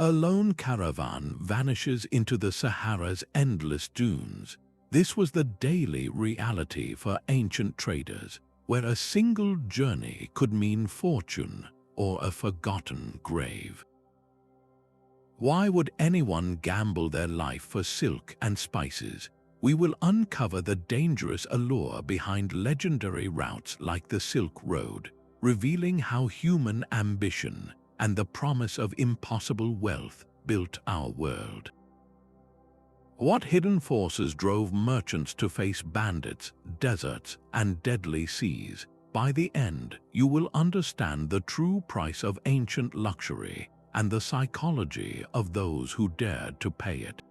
A lone caravan vanishes into the Sahara's endless dunes. This was the daily reality for ancient traders, where a single journey could mean fortune or a forgotten grave. Why would anyone gamble their life for silk and spices? We will uncover the dangerous allure behind legendary routes like the Silk Road, revealing how human ambition and the promise of impossible wealth built our world. What hidden forces drove merchants to face bandits, deserts, and deadly seas? By the end, you will understand the true price of ancient luxury and the psychology of those who dared to pay it.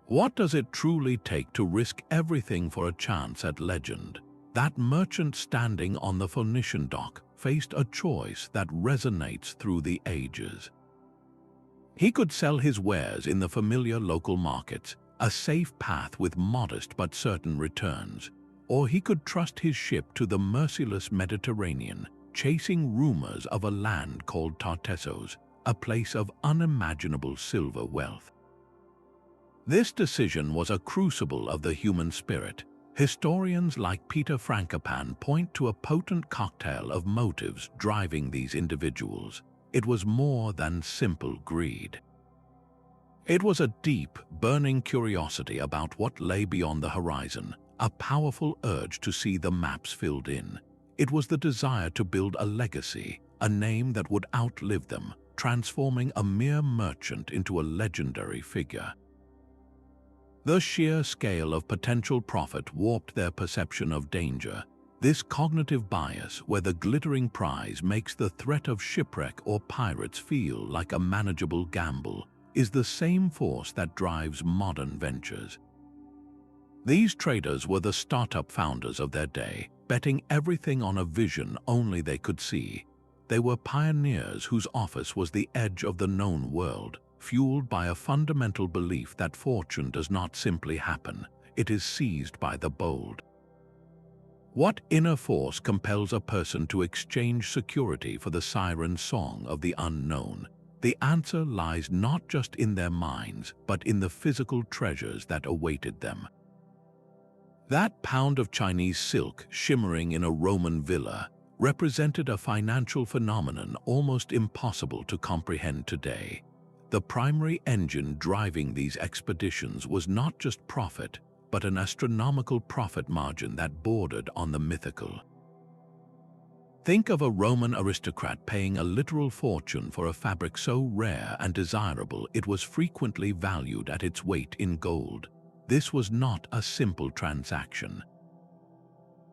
What does it truly take to risk everything for a chance at legend? That merchant standing on the Phoenician dock faced a choice that resonates through the ages. He could sell his wares in the familiar local markets, a safe path with modest but certain returns, or he could trust his ship to the merciless Mediterranean, chasing rumors of a land called Tartessos, a place of unimaginable silver wealth. This decision was a crucible of the human spirit. Historians like Peter Frankincense point to a potent cocktail of motives driving these individuals. It was more than simple greed. It was a deep, burning curiosity about what lay beyond the horizon, a powerful urge to see the maps filled in. It was the desire to build a legacy, a name that would outlive them, transforming a mere merchant into a legendary figure. The sheer scale of potential profit warped their perception of danger. This cognitive bias, where the glittering prize makes the threat of shipwreck or pirates feel like a manageable gamble, is the same force that drives modern ventures. These traders were the startup founders of their day, betting everything on a vision only they could see. They were pioneers whose office was the edge of the known world, fueled by a fundamental belief that fortune does not simply happen, it is seized by the bold. What inner force compels a person to exchange security for the siren song of the unknown? The answer lies not just in their minds, but in the physical treasures that awaited them. That pound of Chinese silk shimmering in a Roman villa represented a financial phenomenon almost impossible to comprehend today. The primary engine driving these expeditions was not just profit, but an astronomical profit margin that bordered on the mythical. Think of a Roman aristocrat paying a literal fortune for a fabric so rare and desirable it was frequently valued at its weight in gold. This was not a simple transaction.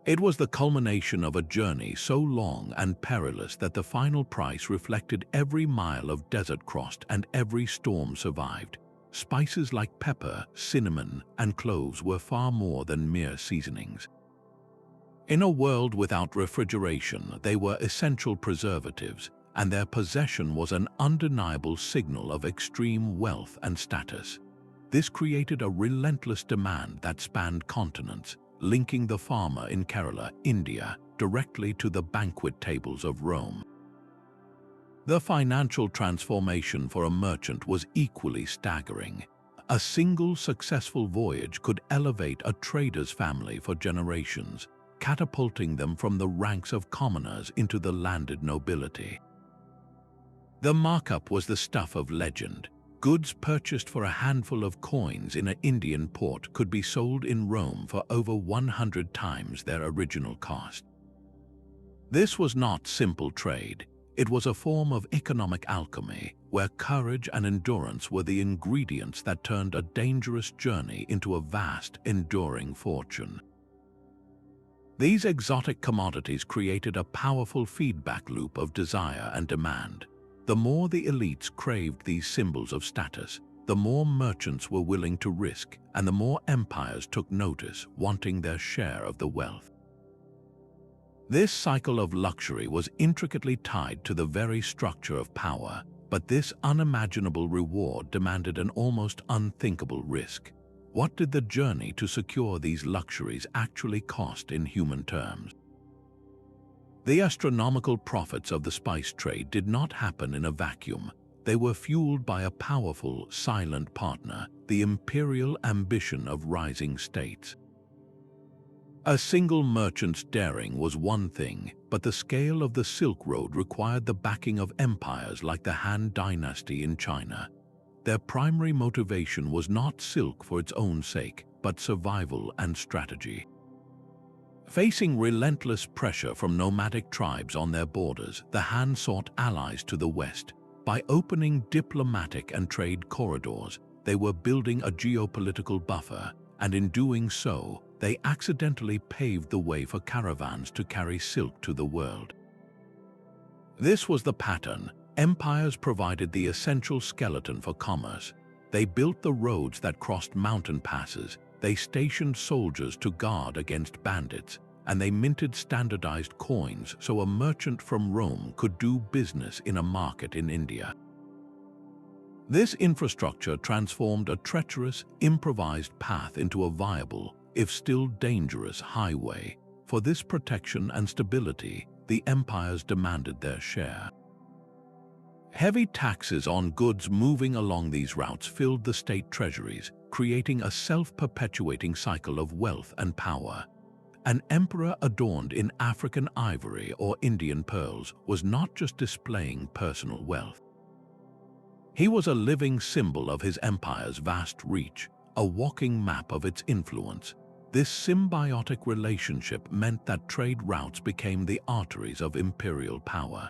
It was the culmination of a journey so long and perilous that the final price reflected every mile of desert crossed and every storm survived. Spices like pepper, cinnamon, and cloves were far more than mere seasonings. In a world without refrigeration, they were essential preservatives, and their possession was an undeniable signal of extreme wealth and status. This created a relentless demand that spanned continents, linking the farmer in Kerala, India, directly to the banquet tables of Rome. The financial transformation for a merchant was equally staggering. A single successful voyage could elevate a trader's family for generations, catapulting them from the ranks of commoners into the landed nobility. The markup was the stuff of legend. Goods purchased for a handful of coins in an Indian port could be sold in Rome for over 100 times their original cost. This was not simple trade. It was a form of economic alchemy, where courage and endurance were the ingredients that turned a dangerous journey into a vast, enduring fortune. These exotic commodities created a powerful feedback loop of desire and demand. The more the elites craved these symbols of status, the more merchants were willing to risk, and the more empires took notice, wanting their share of the wealth. This cycle of luxury was intricately tied to the very structure of power, but this unimaginable reward demanded an almost unthinkable risk. What did the journey to secure these luxuries actually cost in human terms? The astronomical profits of the spice trade did not happen in a vacuum. They were fueled by a powerful, silent partner, the imperial ambition of rising states. A single merchant's daring was one thing, but the scale of the Silk Road required the backing of empires like the Han Dynasty in China. Their primary motivation was not silk for its own sake, but survival and strategy. Facing relentless pressure from nomadic tribes on their borders, the Han sought allies to the west. By opening diplomatic and trade corridors, they were building a geopolitical buffer, and in doing so, they accidentally paved the way for caravans to carry silk to the world. This was the pattern. Empires provided the essential skeleton for commerce. They built the roads that crossed mountain passes, they stationed soldiers to guard against bandits, and they minted standardized coins so a merchant from Rome could do business in a market in India. This infrastructure transformed a treacherous, improvised path into a viable, if still dangerous, highway. For this protection and stability, the empires demanded their share. Heavy taxes on goods moving along these routes filled the state treasuries, creating a self-perpetuating cycle of wealth and power. An emperor adorned in African ivory or Indian pearls was not just displaying personal wealth. He was a living symbol of his empire's vast reach, a walking map of its influence. This symbiotic relationship meant that trade routes became the arteries of imperial power.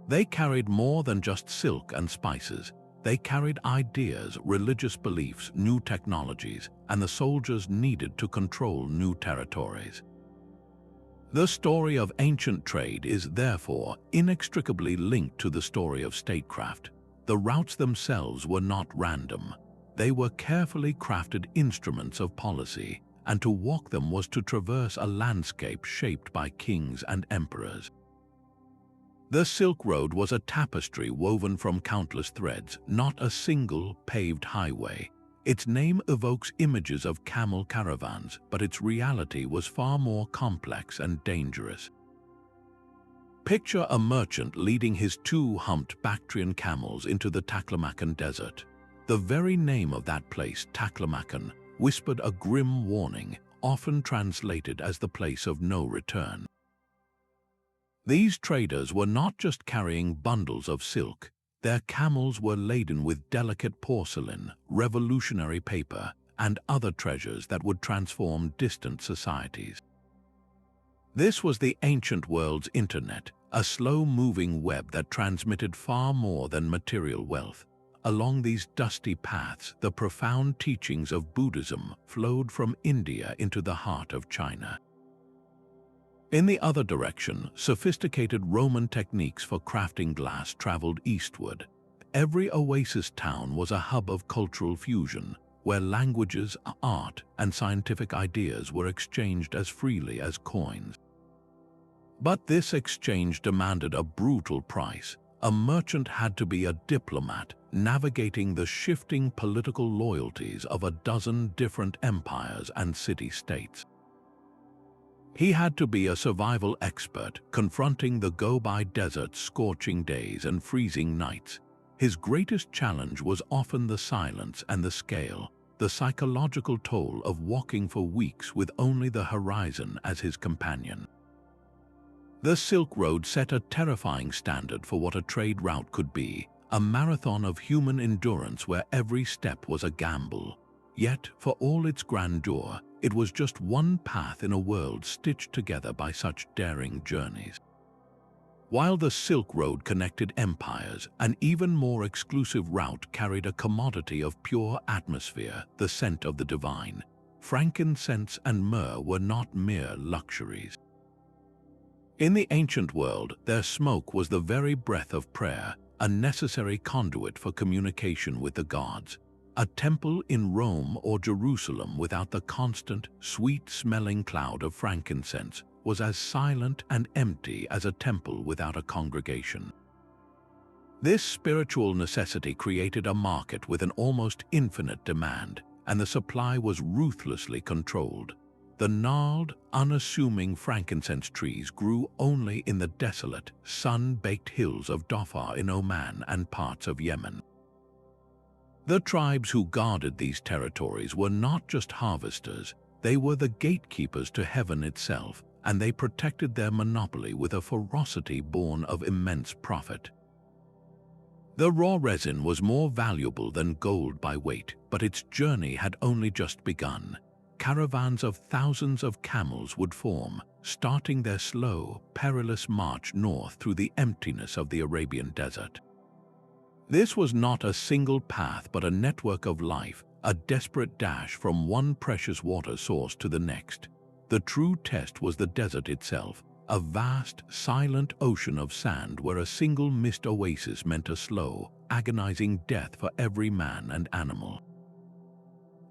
They carried more than just silk and spices. They carried ideas, religious beliefs, new technologies, and the soldiers needed to control new territories. The story of ancient trade is therefore inextricably linked to the story of statecraft. The routes themselves were not random. They were carefully crafted instruments of policy, and to walk them was to traverse a landscape shaped by kings and emperors. The Silk Road was a tapestry woven from countless threads, not a single paved highway. Its name evokes images of camel caravans, but its reality was far more complex and dangerous. Picture a merchant leading his two humped Bactrian camels into the Taklamakan Desert. The very name of that place, Taklamakan, whispered a grim warning, often translated as the place of no return. These traders were not just carrying bundles of silk. Their camels were laden with delicate porcelain, revolutionary paper, and other treasures that would transform distant societies. This was the ancient world's internet, a slow-moving web that transmitted far more than material wealth. Along these dusty paths, the profound teachings of Buddhism flowed from India into the heart of China. In the other direction, sophisticated Roman techniques for crafting glass traveled eastward. Every oasis town was a hub of cultural fusion, where languages, art, and scientific ideas were exchanged as freely as coins. But this exchange demanded a brutal price. A merchant had to be a diplomat, navigating the shifting political loyalties of a dozen different empires and city-states. He had to be a survival expert, confronting the go-by desert's scorching days and freezing nights. His greatest challenge was often the silence and the scale, the psychological toll of walking for weeks with only the horizon as his companion. The Silk Road set a terrifying standard for what a trade route could be, a marathon of human endurance where every step was a gamble. Yet, for all its grandeur, it was just one path in a world stitched together by such daring journeys. While the Silk Road connected empires, an even more exclusive route carried a commodity of pure atmosphere, the scent of the divine. Frankincense and myrrh were not mere luxuries. In the ancient world, their smoke was the very breath of prayer, a necessary conduit for communication with the gods. A temple in Rome or Jerusalem without the constant, sweet-smelling cloud of frankincense was as silent and empty as a temple without a congregation. This spiritual necessity created a market with an almost infinite demand, and the supply was ruthlessly controlled. The gnarled, unassuming frankincense trees grew only in the desolate, sun-baked hills of Dhofar in Oman and parts of Yemen. The tribes who guarded these territories were not just harvesters, they were the gatekeepers to heaven itself, and they protected their monopoly with a ferocity born of immense profit. The raw resin was more valuable than gold by weight, but its journey had only just begun. Caravans of thousands of camels would form, starting their slow, perilous march north through the emptiness of the Arabian desert. This was not a single path but a network of life, a desperate dash from one precious water source to the next. The true test was the desert itself, a vast, silent ocean of sand where a single missed oasis meant a slow, agonizing death for every man and animal.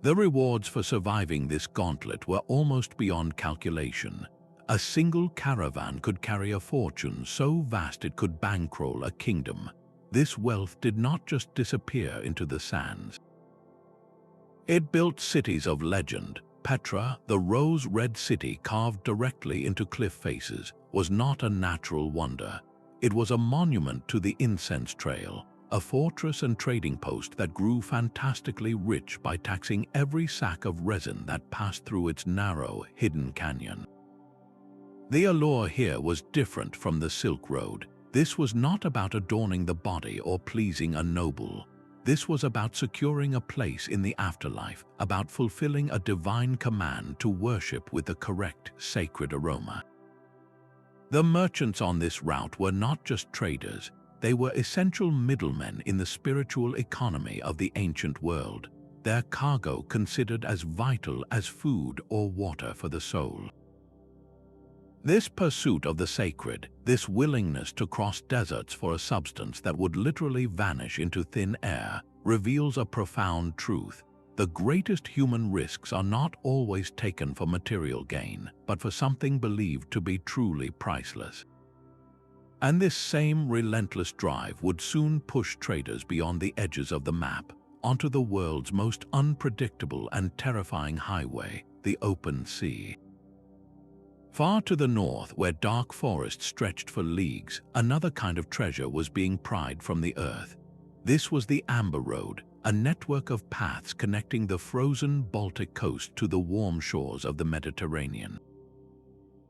The rewards for surviving this gauntlet were almost beyond calculation. A single caravan could carry a fortune so vast it could bankroll a kingdom. This wealth did not just disappear into the sands. It built cities of legend. Petra, the rose-red city carved directly into cliff faces, was not a natural wonder. It was a monument to the Incense Trail, a fortress and trading post that grew fantastically rich by taxing every sack of resin that passed through its narrow, hidden canyon. The allure here was different from the Silk Road. This was not about adorning the body or pleasing a noble. This was about securing a place in the afterlife, about fulfilling a divine command to worship with the correct, sacred aroma. The merchants on this route were not just traders, they were essential middlemen in the spiritual economy of the ancient world, their cargo considered as vital as food or water for the soul. This pursuit of the sacred, this willingness to cross deserts for a substance that would literally vanish into thin air, reveals a profound truth. The greatest human risks are not always taken for material gain, but for something believed to be truly priceless. And this same relentless drive would soon push traders beyond the edges of the map, onto the world's most unpredictable and terrifying highway, the open sea. Far to the north, where dark forests stretched for leagues, another kind of treasure was being pried from the earth. This was the Amber Road, a network of paths connecting the frozen Baltic coast to the warm shores of the Mediterranean.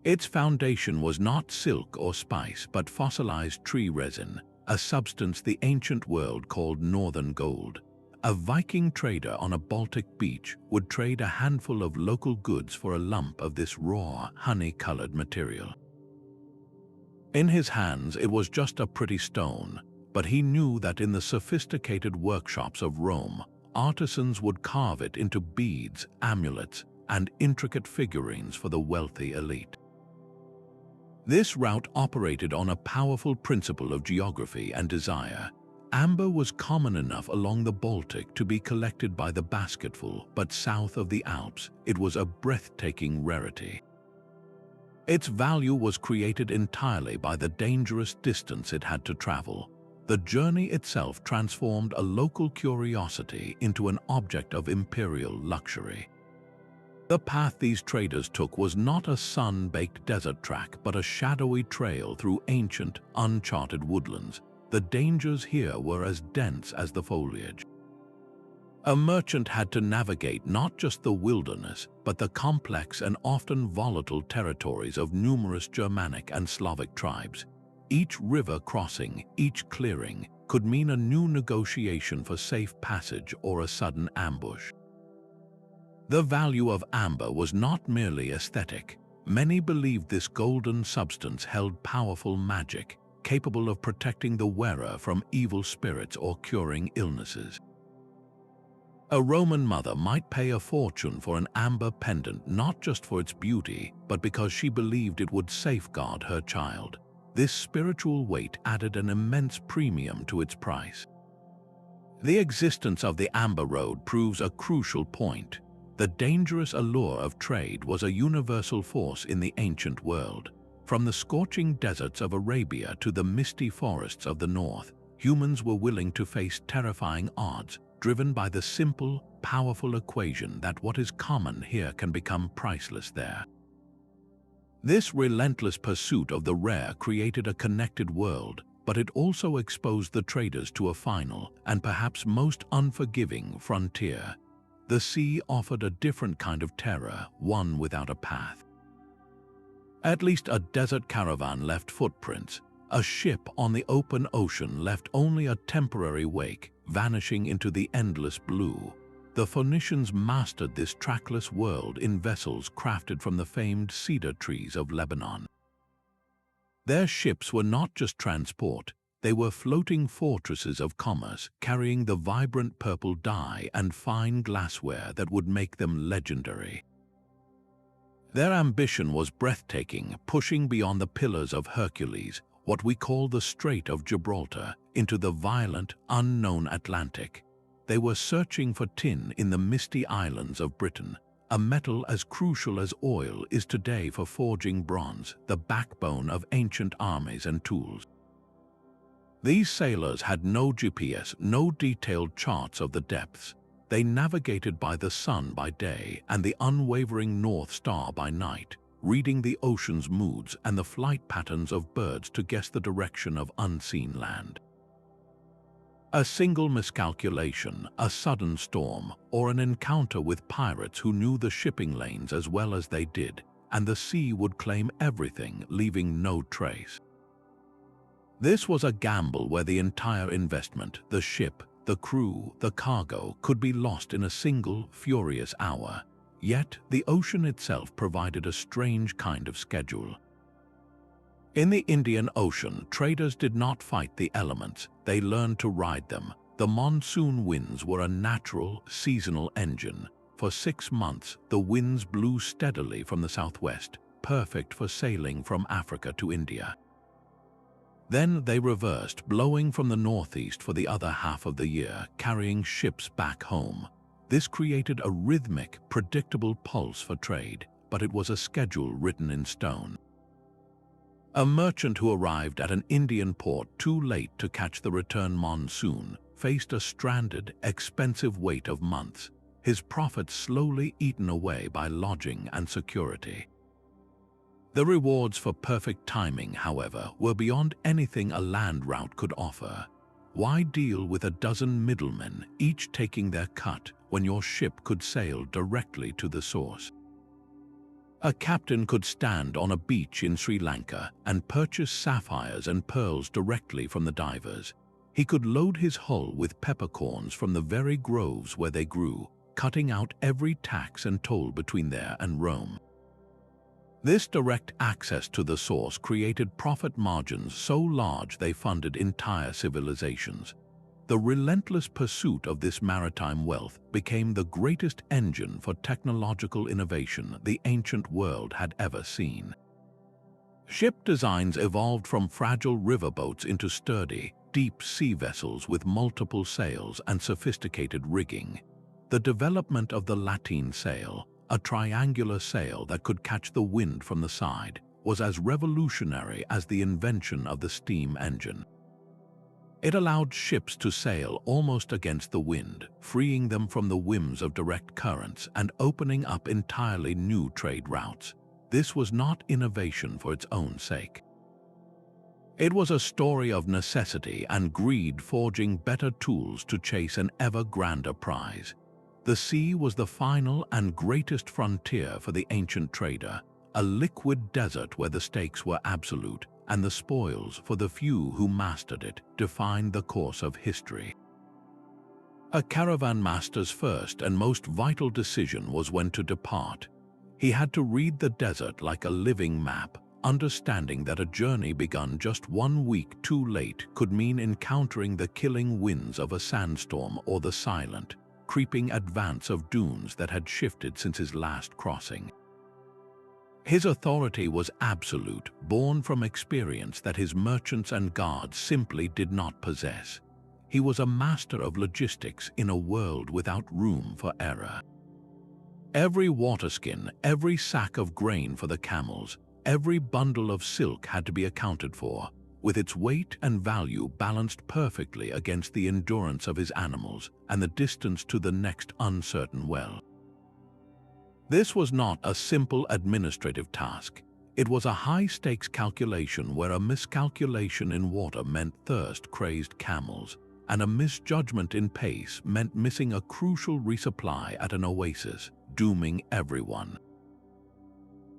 Its foundation was not silk or spice, but fossilized tree resin, a substance the ancient world called northern gold. A Viking trader on a Baltic beach would trade a handful of local goods for a lump of this raw, honey-colored material. In his hands, it was just a pretty stone, but he knew that in the sophisticated workshops of Rome, artisans would carve it into beads, amulets, and intricate figurines for the wealthy elite. This route operated on a powerful principle of geography and desire. Amber was common enough along the Baltic to be collected by the basketful, but south of the Alps, it was a breathtaking rarity. Its value was created entirely by the dangerous distance it had to travel. The journey itself transformed a local curiosity into an object of imperial luxury. The path these traders took was not a sun-baked desert track, but a shadowy trail through ancient, uncharted woodlands. The dangers here were as dense as the foliage. A merchant had to navigate not just the wilderness, but the complex and often volatile territories of numerous Germanic and Slavic tribes. Each river crossing, each clearing, could mean a new negotiation for safe passage or a sudden ambush. The value of amber was not merely aesthetic. Many believed this golden substance held powerful magic, capable of protecting the wearer from evil spirits or curing illnesses. A Roman mother might pay a fortune for an amber pendant not just for its beauty, but because she believed it would safeguard her child. This spiritual weight added an immense premium to its price. The existence of the Amber Road proves a crucial point. The dangerous allure of trade was a universal force in the ancient world. From the scorching deserts of Arabia to the misty forests of the north, humans were willing to face terrifying odds, driven by the simple, powerful equation that what is common here can become priceless there. This relentless pursuit of the rare created a connected world, but it also exposed the traders to a final and perhaps most unforgiving frontier. The sea offered a different kind of terror, one without a path. At least a desert caravan left footprints. A ship on the open ocean left only a temporary wake, vanishing into the endless blue. The Phoenicians mastered this trackless world in vessels crafted from the famed cedar trees of Lebanon. Their ships were not just transport, they were floating fortresses of commerce, carrying the vibrant purple dye and fine glassware that would make them legendary. Their ambition was breathtaking, pushing beyond the Pillars of Hercules, what we call the Strait of Gibraltar, into the violent, unknown Atlantic. They were searching for tin in the misty islands of Britain, a metal as crucial as oil is today for forging bronze, the backbone of ancient armies and tools. These sailors had no GPS, no detailed charts of the depths. They navigated by the sun by day and the unwavering North Star by night, reading the ocean's moods and the flight patterns of birds to guess the direction of unseen land. A single miscalculation, a sudden storm, or an encounter with pirates who knew the shipping lanes as well as they did, and the sea would claim everything, leaving no trace. This was a gamble where the entire investment, the ship, the crew, the cargo, could be lost in a single, furious hour. Yet, the ocean itself provided a strange kind of schedule. In the Indian Ocean, traders did not fight the elements, they learned to ride them. The monsoon winds were a natural, seasonal engine. For 6 months, the winds blew steadily from the southwest, perfect for sailing from Africa to India. Then they reversed, blowing from the northeast for the other half of the year, carrying ships back home. This created a rhythmic, predictable pulse for trade, but it was a schedule written in stone. A merchant who arrived at an Indian port too late to catch the return monsoon faced a stranded, expensive wait of months, his profits slowly eaten away by lodging and security. The rewards for perfect timing, however, were beyond anything a land route could offer. Why deal with a dozen middlemen, each taking their cut, when your ship could sail directly to the source? A captain could stand on a beach in Sri Lanka and purchase sapphires and pearls directly from the divers. He could load his hull with peppercorns from the very groves where they grew, cutting out every tax and toll between there and Rome. This direct access to the source created profit margins so large they funded entire civilizations. The relentless pursuit of this maritime wealth became the greatest engine for technological innovation the ancient world had ever seen. Ship designs evolved from fragile riverboats into sturdy, deep-sea vessels with multiple sails and sophisticated rigging. The development of the lateen sail, a triangular sail that could catch the wind from the side, was as revolutionary as the invention of the steam engine. It allowed ships to sail almost against the wind, freeing them from the whims of direct currents and opening up entirely new trade routes. This was not innovation for its own sake. It was a story of necessity and greed forging better tools to chase an ever grander prize. The sea was the final and greatest frontier for the ancient trader, a liquid desert where the stakes were absolute, and the spoils, for the few who mastered it, defined the course of history. A caravan master's first and most vital decision was when to depart. He had to read the desert like a living map, understanding that a journey begun just 1 week too late could mean encountering the killing winds of a sandstorm or the silent, creeping advance of dunes that had shifted since his last crossing. His authority was absolute, born from experience that his merchants and guards simply did not possess. He was a master of logistics in a world without room for error. Every waterskin, every sack of grain for the camels, every bundle of silk had to be accounted for. with its weight and value balanced perfectly against the endurance of his animals and the distance to the next uncertain well. This was not a simple administrative task. It was a high-stakes calculation where a miscalculation in water meant thirst-crazed camels, and a misjudgment in pace meant missing a crucial resupply at an oasis, dooming everyone.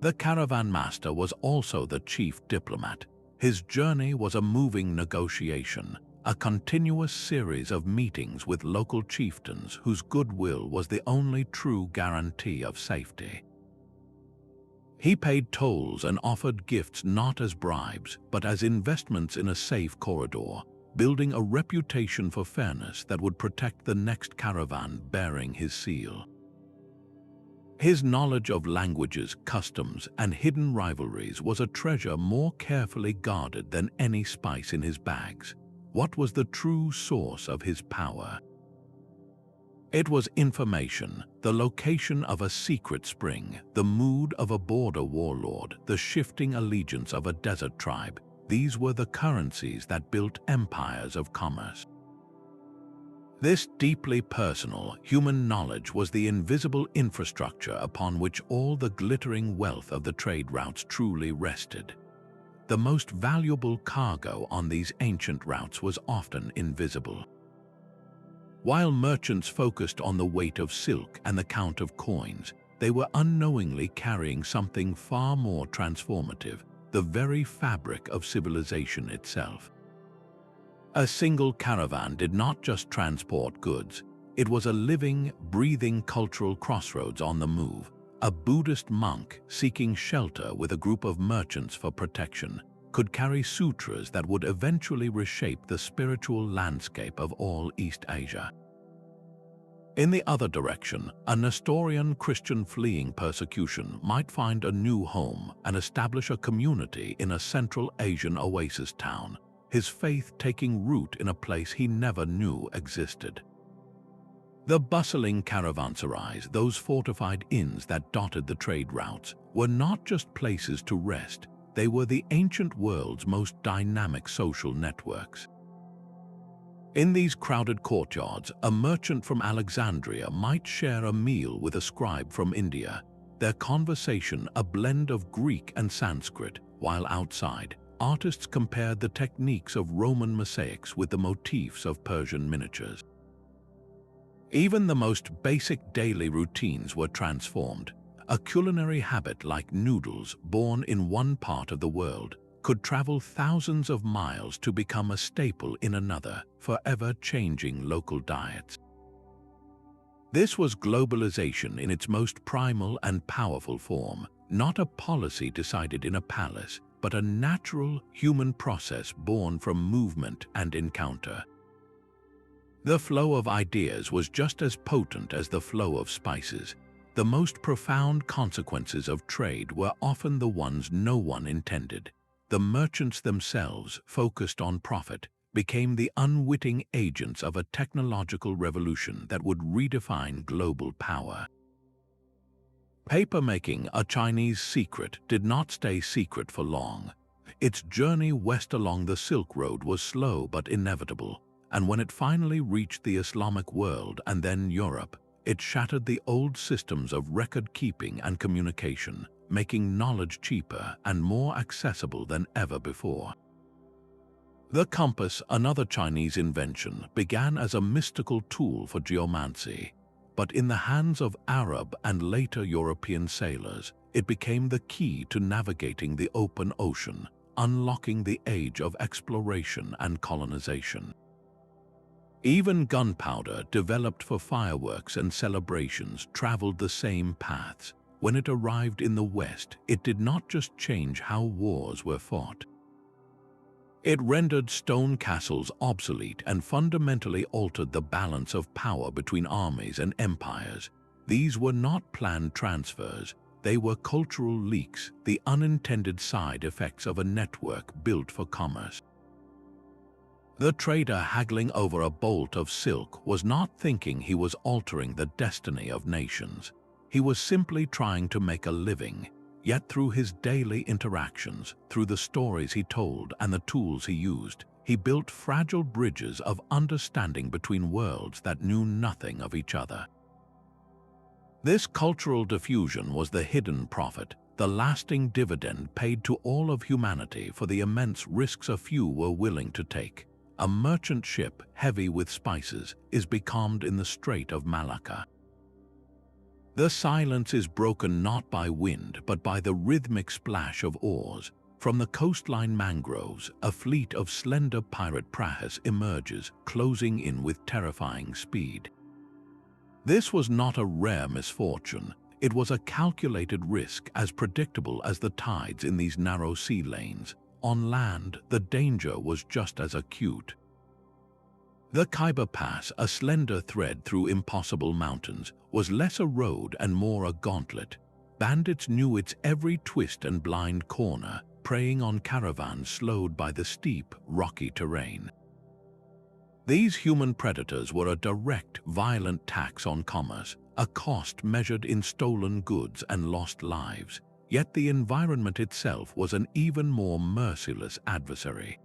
The caravan master was also the chief diplomat. His journey was a moving negotiation, a continuous series of meetings with local chieftains whose goodwill was the only true guarantee of safety. He paid tolls and offered gifts not as bribes, but as investments in a safe corridor, building a reputation for fairness that would protect the next caravan bearing his seal. His knowledge of languages, customs, and hidden rivalries was a treasure more carefully guarded than any spice in his bags. What was the true source of his power? It was information, the location of a secret spring, the mood of a border warlord, the shifting allegiance of a desert tribe. These were the currencies that built empires of commerce. This deeply personal, human knowledge was the invisible infrastructure upon which all the glittering wealth of the trade routes truly rested. The most valuable cargo on these ancient routes was often invisible. While merchants focused on the weight of silk and the count of coins, they were unknowingly carrying something far more transformative, the very fabric of civilization itself. A single caravan did not just transport goods, it was a living, breathing cultural crossroads on the move. A Buddhist monk seeking shelter with a group of merchants for protection could carry sutras that would eventually reshape the spiritual landscape of all East Asia. In the other direction, a Nestorian Christian fleeing persecution might find a new home and establish a community in a Central Asian oasis town, his faith taking root in a place he never knew existed. The bustling caravanserais, those fortified inns that dotted the trade routes, were not just places to rest, they were the ancient world's most dynamic social networks. In these crowded courtyards, a merchant from Alexandria might share a meal with a scribe from India, their conversation a blend of Greek and Sanskrit, while outside, artists compared the techniques of Roman mosaics with the motifs of Persian miniatures. Even the most basic daily routines were transformed. A culinary habit like noodles, born in one part of the world, could travel thousands of miles to become a staple in another, forever changing local diets. This was globalization in its most primal and powerful form, not a policy decided in a palace, but a natural human process born from movement and encounter. The flow of ideas was just as potent as the flow of spices. The most profound consequences of trade were often the ones no one intended. The merchants themselves, focused on profit, became the unwitting agents of a technological revolution that would redefine global power. Papermaking, a Chinese secret, did not stay secret for long. Its journey west along the Silk Road was slow but inevitable, and when it finally reached the Islamic world and then Europe, it shattered the old systems of record-keeping and communication, making knowledge cheaper and more accessible than ever before. The compass, another Chinese invention, began as a mystical tool for geomancy, but in the hands of Arab and later European sailors, it became the key to navigating the open ocean, unlocking the age of exploration and colonization. Even gunpowder, developed for fireworks and celebrations, traveled the same paths. When it arrived in the West, it did not just change how wars were fought. It rendered stone castles obsolete and fundamentally altered the balance of power between armies and empires. These were not planned transfers, they were cultural leaks, the unintended side effects of a network built for commerce. The trader haggling over a bolt of silk was not thinking he was altering the destiny of nations. He was simply trying to make a living. Yet through his daily interactions, through the stories he told and the tools he used, he built fragile bridges of understanding between worlds that knew nothing of each other. This cultural diffusion was the hidden profit, the lasting dividend paid to all of humanity for the immense risks a few were willing to take. A merchant ship heavy with spices is becalmed in the Strait of Malacca. The silence is broken not by wind but by the rhythmic splash of oars. From the coastline mangroves, a fleet of slender pirate prahus emerges, closing in with terrifying speed. This was not a rare misfortune. It was a calculated risk as predictable as the tides in these narrow sea lanes. On land, the danger was just as acute. The Khyber Pass, a slender thread through impossible mountains, was less a road and more a gauntlet. Bandits knew its every twist and blind corner, preying on caravans slowed by the steep, rocky terrain. These human predators were a direct, violent tax on commerce, a cost measured in stolen goods and lost lives. Yet the environment itself was an even more merciless adversary.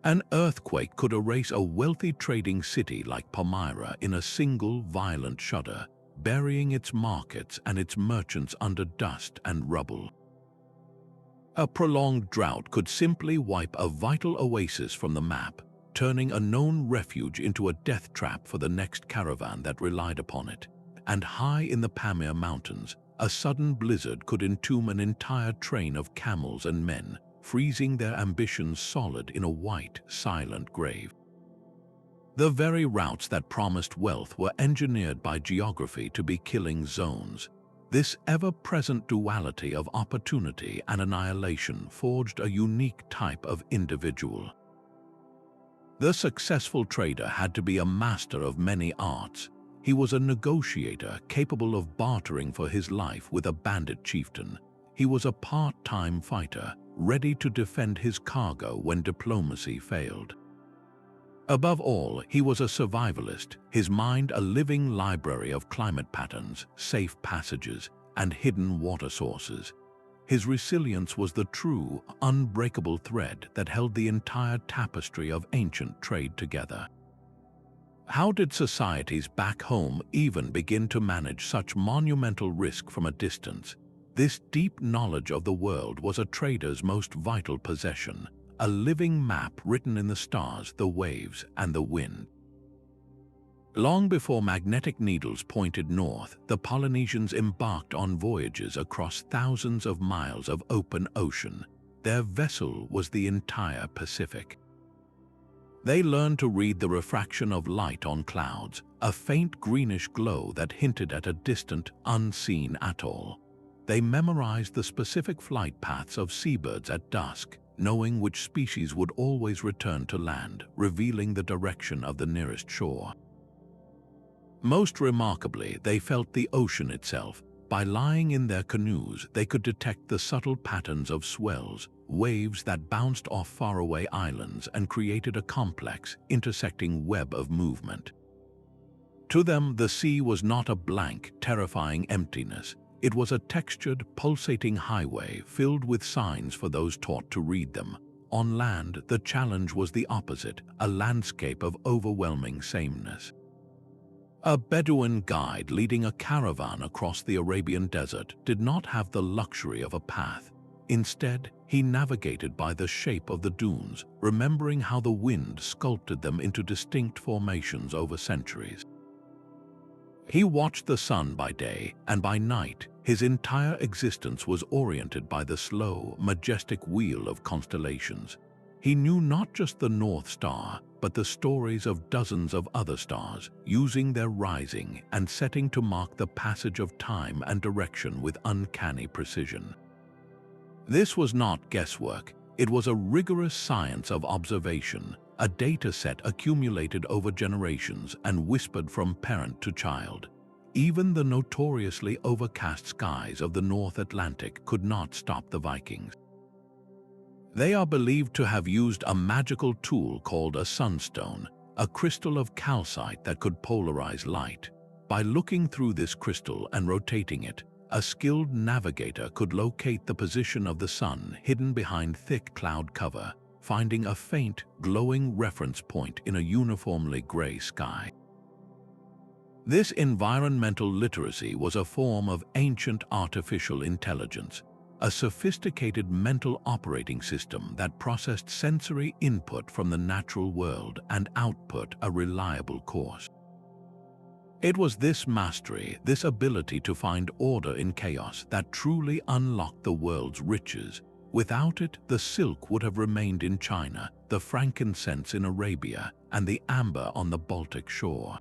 An earthquake could erase a wealthy trading city like Palmyra in a single violent shudder, burying its markets and its merchants under dust and rubble. A prolonged drought could simply wipe a vital oasis from the map, turning a known refuge into a death trap for the next caravan that relied upon it. And high in the Pamir Mountains, a sudden blizzard could entomb an entire train of camels and men, freezing their ambitions solid in a white, silent grave. The very routes that promised wealth were engineered by geography to be killing zones. This ever-present duality of opportunity and annihilation forged a unique type of individual. The successful trader had to be a master of many arts. He was a negotiator capable of bartering for his life with a bandit chieftain. He was a part-time fighter, ready to defend his cargo when diplomacy failed. Above all, he was a survivalist, his mind a living library of climate patterns, safe passages, and hidden water sources. His resilience was the true, unbreakable thread that held the entire tapestry of ancient trade together. How did societies back home even begin to manage such monumental risk from a distance? This deep knowledge of the world was a trader's most vital possession, a living map written in the stars, the waves, and the wind. Long before magnetic needles pointed north, the Polynesians embarked on voyages across thousands of miles of open ocean. Their vessel was the entire Pacific. They learned to read the refraction of light on clouds, a faint greenish glow that hinted at a distant, unseen atoll. They memorized the specific flight paths of seabirds at dusk, knowing which species would always return to land, revealing the direction of the nearest shore. Most remarkably, they felt the ocean itself. By lying in their canoes, they could detect the subtle patterns of swells, waves that bounced off faraway islands and created a complex, intersecting web of movement. To them, the sea was not a blank, terrifying emptiness. It was a textured, pulsating highway filled with signs for those taught to read them. On land, the challenge was the opposite, a landscape of overwhelming sameness. A Bedouin guide leading a caravan across the Arabian desert did not have the luxury of a path. Instead, he navigated by the shape of the dunes, remembering how the wind sculpted them into distinct formations over centuries. He watched the sun by day, and by night, his entire existence was oriented by the slow, majestic wheel of constellations. He knew not just the North Star, but the stories of dozens of other stars, using their rising and setting to mark the passage of time and direction with uncanny precision. This was not guesswork. It was a rigorous science of observation, a data set accumulated over generations and whispered from parent to child. Even the notoriously overcast skies of the North Atlantic could not stop the Vikings. They are believed to have used a magical tool called a sunstone, a crystal of calcite that could polarize light. By looking through this crystal and rotating it, a skilled navigator could locate the position of the sun hidden behind thick cloud cover, finding a faint, glowing reference point in a uniformly gray sky. This environmental literacy was a form of ancient artificial intelligence, a sophisticated mental operating system that processed sensory input from the natural world and output a reliable course. It was this mastery, this ability to find order in chaos, that truly unlocked the world's riches. Without it, the silk would have remained in China, the frankincense in Arabia, and the amber on the Baltic shore.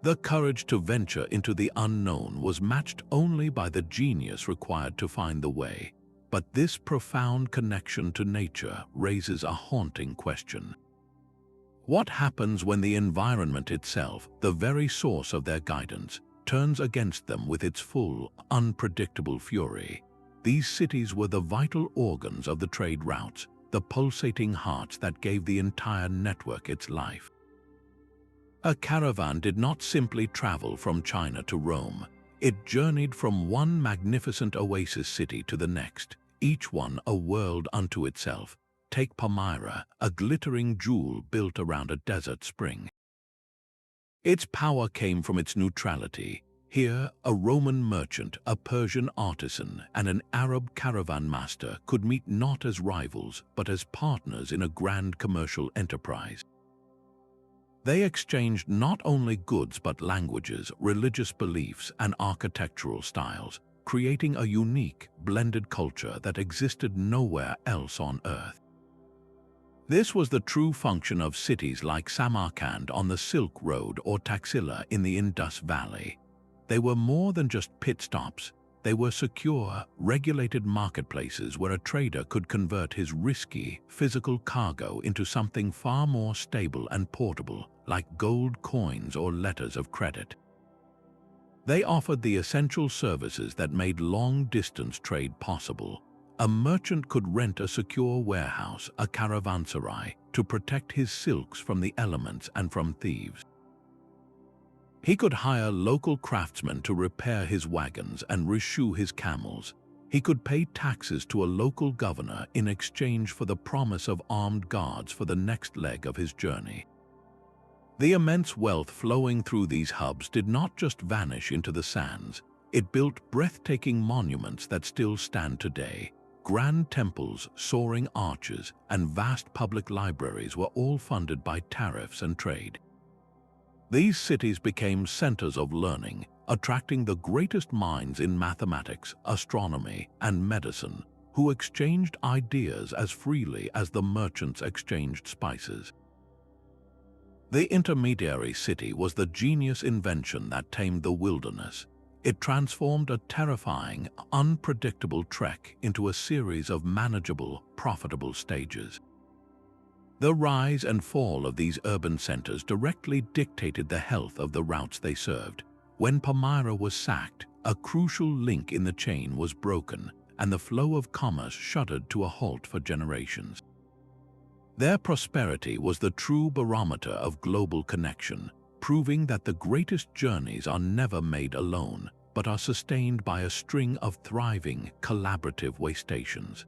The courage to venture into the unknown was matched only by the genius required to find the way. But this profound connection to nature raises a haunting question. What happens when the environment itself, the very source of their guidance, turns against them with its full, unpredictable fury? These cities were the vital organs of the trade routes, the pulsating hearts that gave the entire network its life. A caravan did not simply travel from China to Rome. It journeyed from one magnificent oasis city to the next, each one a world unto itself. Take Palmyra, a glittering jewel built around a desert spring. Its power came from its neutrality. Here, a Roman merchant, a Persian artisan, and an Arab caravan master could meet not as rivals, but as partners in a grand commercial enterprise. They exchanged not only goods but languages, religious beliefs, and architectural styles, creating a unique, blended culture that existed nowhere else on Earth. This was the true function of cities like Samarkand on the Silk Road or Taxila in the Indus Valley. They were more than just pit stops. They were secure, regulated marketplaces where a trader could convert his risky, physical cargo into something far more stable and portable, like gold coins or letters of credit. They offered the essential services that made long-distance trade possible. A merchant could rent a secure warehouse, a caravanserai, to protect his silks from the elements and from thieves. He could hire local craftsmen to repair his wagons and reshoe his camels. He could pay taxes to a local governor in exchange for the promise of armed guards for the next leg of his journey. The immense wealth flowing through these hubs did not just vanish into the sands. It built breathtaking monuments that still stand today. Grand temples, soaring arches, and vast public libraries were all funded by tariffs and trade. These cities became centers of learning, attracting the greatest minds in mathematics, astronomy, and medicine, who exchanged ideas as freely as the merchants exchanged spices. The intermediary city was the genius invention that tamed the wilderness. It transformed a terrifying, unpredictable trek into a series of manageable, profitable stages. The rise and fall of these urban centers directly dictated the health of the routes they served. When Palmyra was sacked, a crucial link in the chain was broken, and the flow of commerce shuddered to a halt for generations. Their prosperity was the true barometer of global connection, proving that the greatest journeys are never made alone, but are sustained by a string of thriving, collaborative way stations.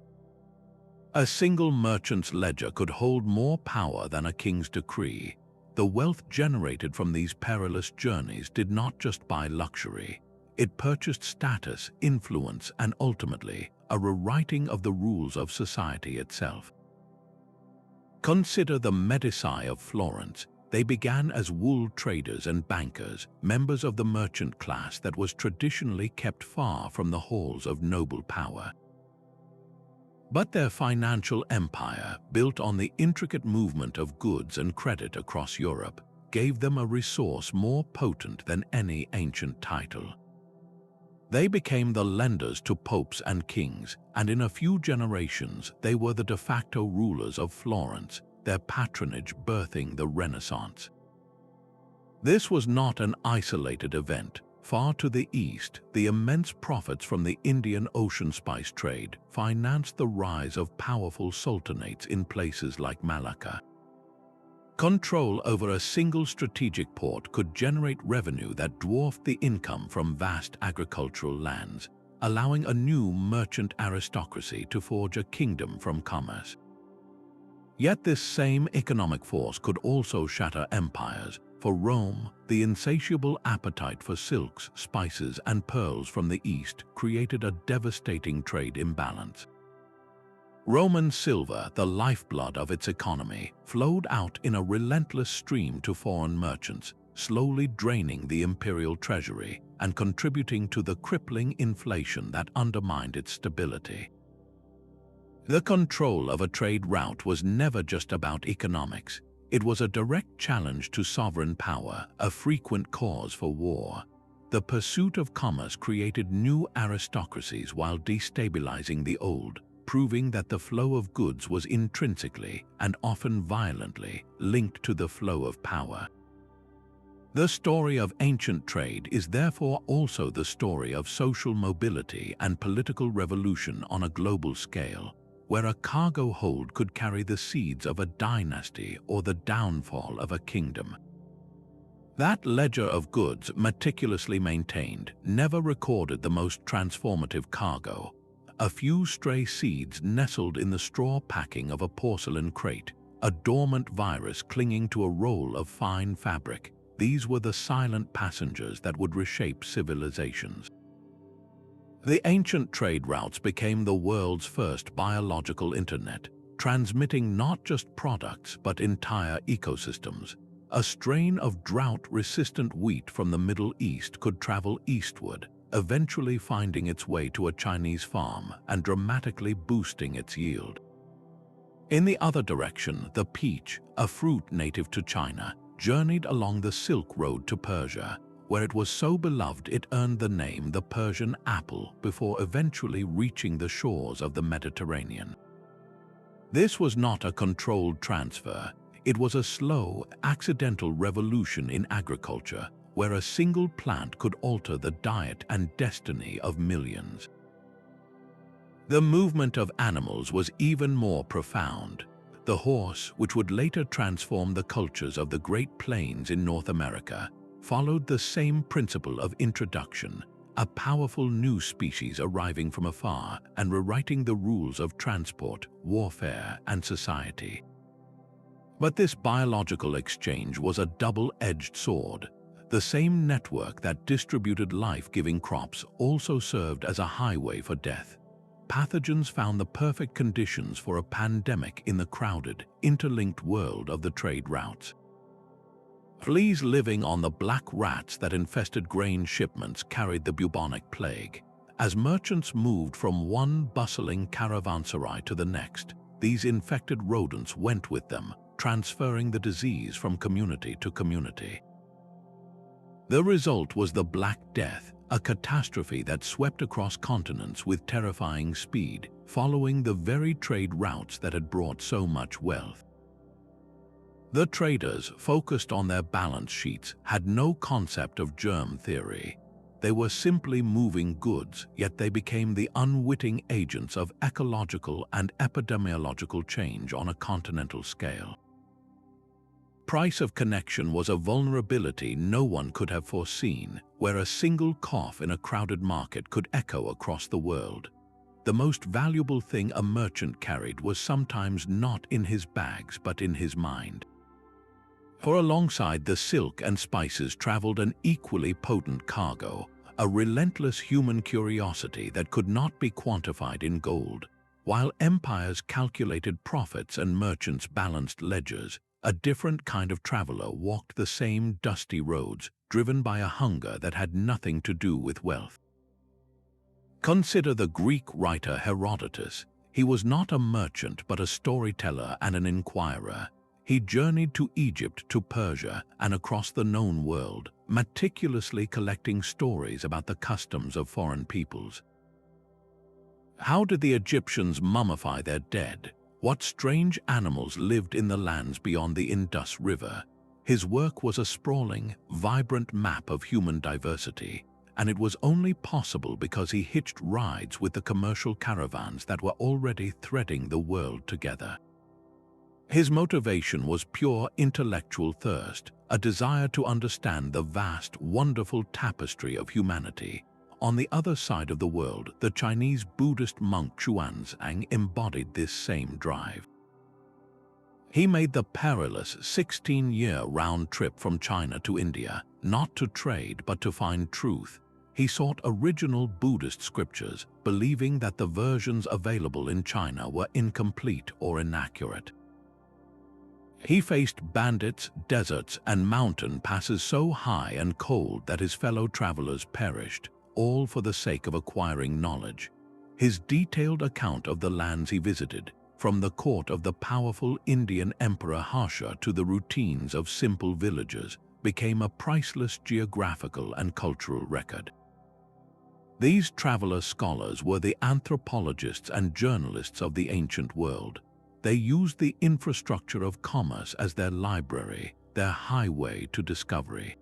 A single merchant's ledger could hold more power than a king's decree. The wealth generated from these perilous journeys did not just buy luxury. It purchased status, influence, and ultimately, a rewriting of the rules of society itself. Consider the Medici of Florence. They began as wool traders and bankers, members of the merchant class that was traditionally kept far from the halls of noble power. But their financial empire, built on the intricate movement of goods and credit across Europe, gave them a resource more potent than any ancient title. They became the lenders to popes and kings, and in a few generations they were the de facto rulers of Florence, their patronage birthing the Renaissance. This was not an isolated event. Far to the east, the immense profits from the Indian Ocean spice trade financed the rise of powerful sultanates in places like Malacca. Control over a single strategic port could generate revenue that dwarfed the income from vast agricultural lands, allowing a new merchant aristocracy to forge a kingdom from commerce. Yet this same economic force could also shatter empires. For Rome, the insatiable appetite for silks, spices, and pearls from the East created a devastating trade imbalance. Roman silver, the lifeblood of its economy, flowed out in a relentless stream to foreign merchants, slowly draining the imperial treasury and contributing to the crippling inflation that undermined its stability. The control of a trade route was never just about economics. It was a direct challenge to sovereign power, a frequent cause for war. The pursuit of commerce created new aristocracies while destabilizing the old, proving that the flow of goods was intrinsically, and often violently, linked to the flow of power. The story of ancient trade is therefore also the story of social mobility and political revolution on a global scale, where a cargo hold could carry the seeds of a dynasty or the downfall of a kingdom. That ledger of goods, meticulously maintained, never recorded the most transformative cargo. A few stray seeds nestled in the straw packing of a porcelain crate, a dormant virus clinging to a roll of fine fabric. These were the silent passengers that would reshape civilizations. The ancient trade routes became the world's first biological internet, transmitting not just products but entire ecosystems. A strain of drought-resistant wheat from the Middle East could travel eastward, eventually finding its way to a Chinese farm and dramatically boosting its yield. In the other direction, the peach, a fruit native to China, journeyed along the Silk Road to Persia, where it was so beloved it earned the name the Persian apple before eventually reaching the shores of the Mediterranean. This was not a controlled transfer. It was a slow, accidental revolution in agriculture, where a single plant could alter the diet and destiny of millions. The movement of animals was even more profound. The horse, which would later transform the cultures of the Great Plains in North America, followed the same principle of introduction, a powerful new species arriving from afar and rewriting the rules of transport, warfare, and society. But this biological exchange was a double-edged sword. The same network that distributed life-giving crops also served as a highway for death. Pathogens found the perfect conditions for a pandemic in the crowded, interlinked world of the trade routes. Fleas living on the black rats that infested grain shipments carried the bubonic plague. As merchants moved from one bustling caravanserai to the next, these infected rodents went with them, transferring the disease from community to community. The result was the Black Death, a catastrophe that swept across continents with terrifying speed, following the very trade routes that had brought so much wealth. The traders, focused on their balance sheets, had no concept of germ theory. They were simply moving goods, yet they became the unwitting agents of ecological and epidemiological change on a continental scale. Price of connection was a vulnerability no one could have foreseen, where a single cough in a crowded market could echo across the world. The most valuable thing a merchant carried was sometimes not in his bags but in his mind. For alongside the silk and spices traveled an equally potent cargo, a relentless human curiosity that could not be quantified in gold. While empires calculated profits and merchants balanced ledgers, a different kind of traveler walked the same dusty roads, driven by a hunger that had nothing to do with wealth. Consider the Greek writer Herodotus. He was not a merchant but a storyteller and an inquirer. He journeyed to Egypt, to Persia, and across the known world, meticulously collecting stories about the customs of foreign peoples. How did the Egyptians mummify their dead? What strange animals lived in the lands beyond the Indus River? His work was a sprawling, vibrant map of human diversity, and it was only possible because he hitched rides with the commercial caravans that were already threading the world together. His motivation was pure intellectual thirst, a desire to understand the vast, wonderful tapestry of humanity. On the other side of the world, the Chinese Buddhist monk Xuanzang embodied this same drive. He made the perilous 16-year round trip from China to India, not to trade but to find truth. He sought original Buddhist scriptures, believing that the versions available in China were incomplete or inaccurate. He faced bandits, deserts, and mountain passes so high and cold that his fellow travelers perished, all for the sake of acquiring knowledge. His detailed account of the lands he visited, from the court of the powerful Indian Emperor Harsha to the routines of simple villagers, became a priceless geographical and cultural record. These traveler scholars were the anthropologists and journalists of the ancient world. They used the infrastructure of commerce as their library, their highway to discovery.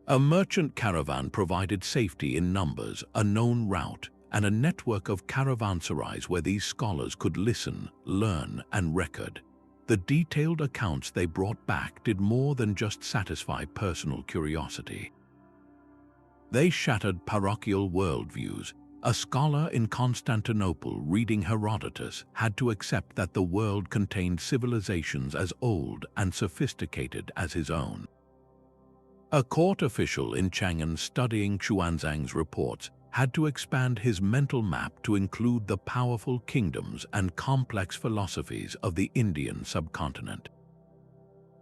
A merchant caravan provided safety in numbers, a known route, and a network of caravanserais where these scholars could listen, learn, and record. The detailed accounts they brought back did more than just satisfy personal curiosity. They shattered parochial worldviews. A scholar in Constantinople reading Herodotus had to accept that the world contained civilizations as old and sophisticated as his own. A court official in Chang'an studying Xuanzang's reports had to expand his mental map to include the powerful kingdoms and complex philosophies of the Indian subcontinent.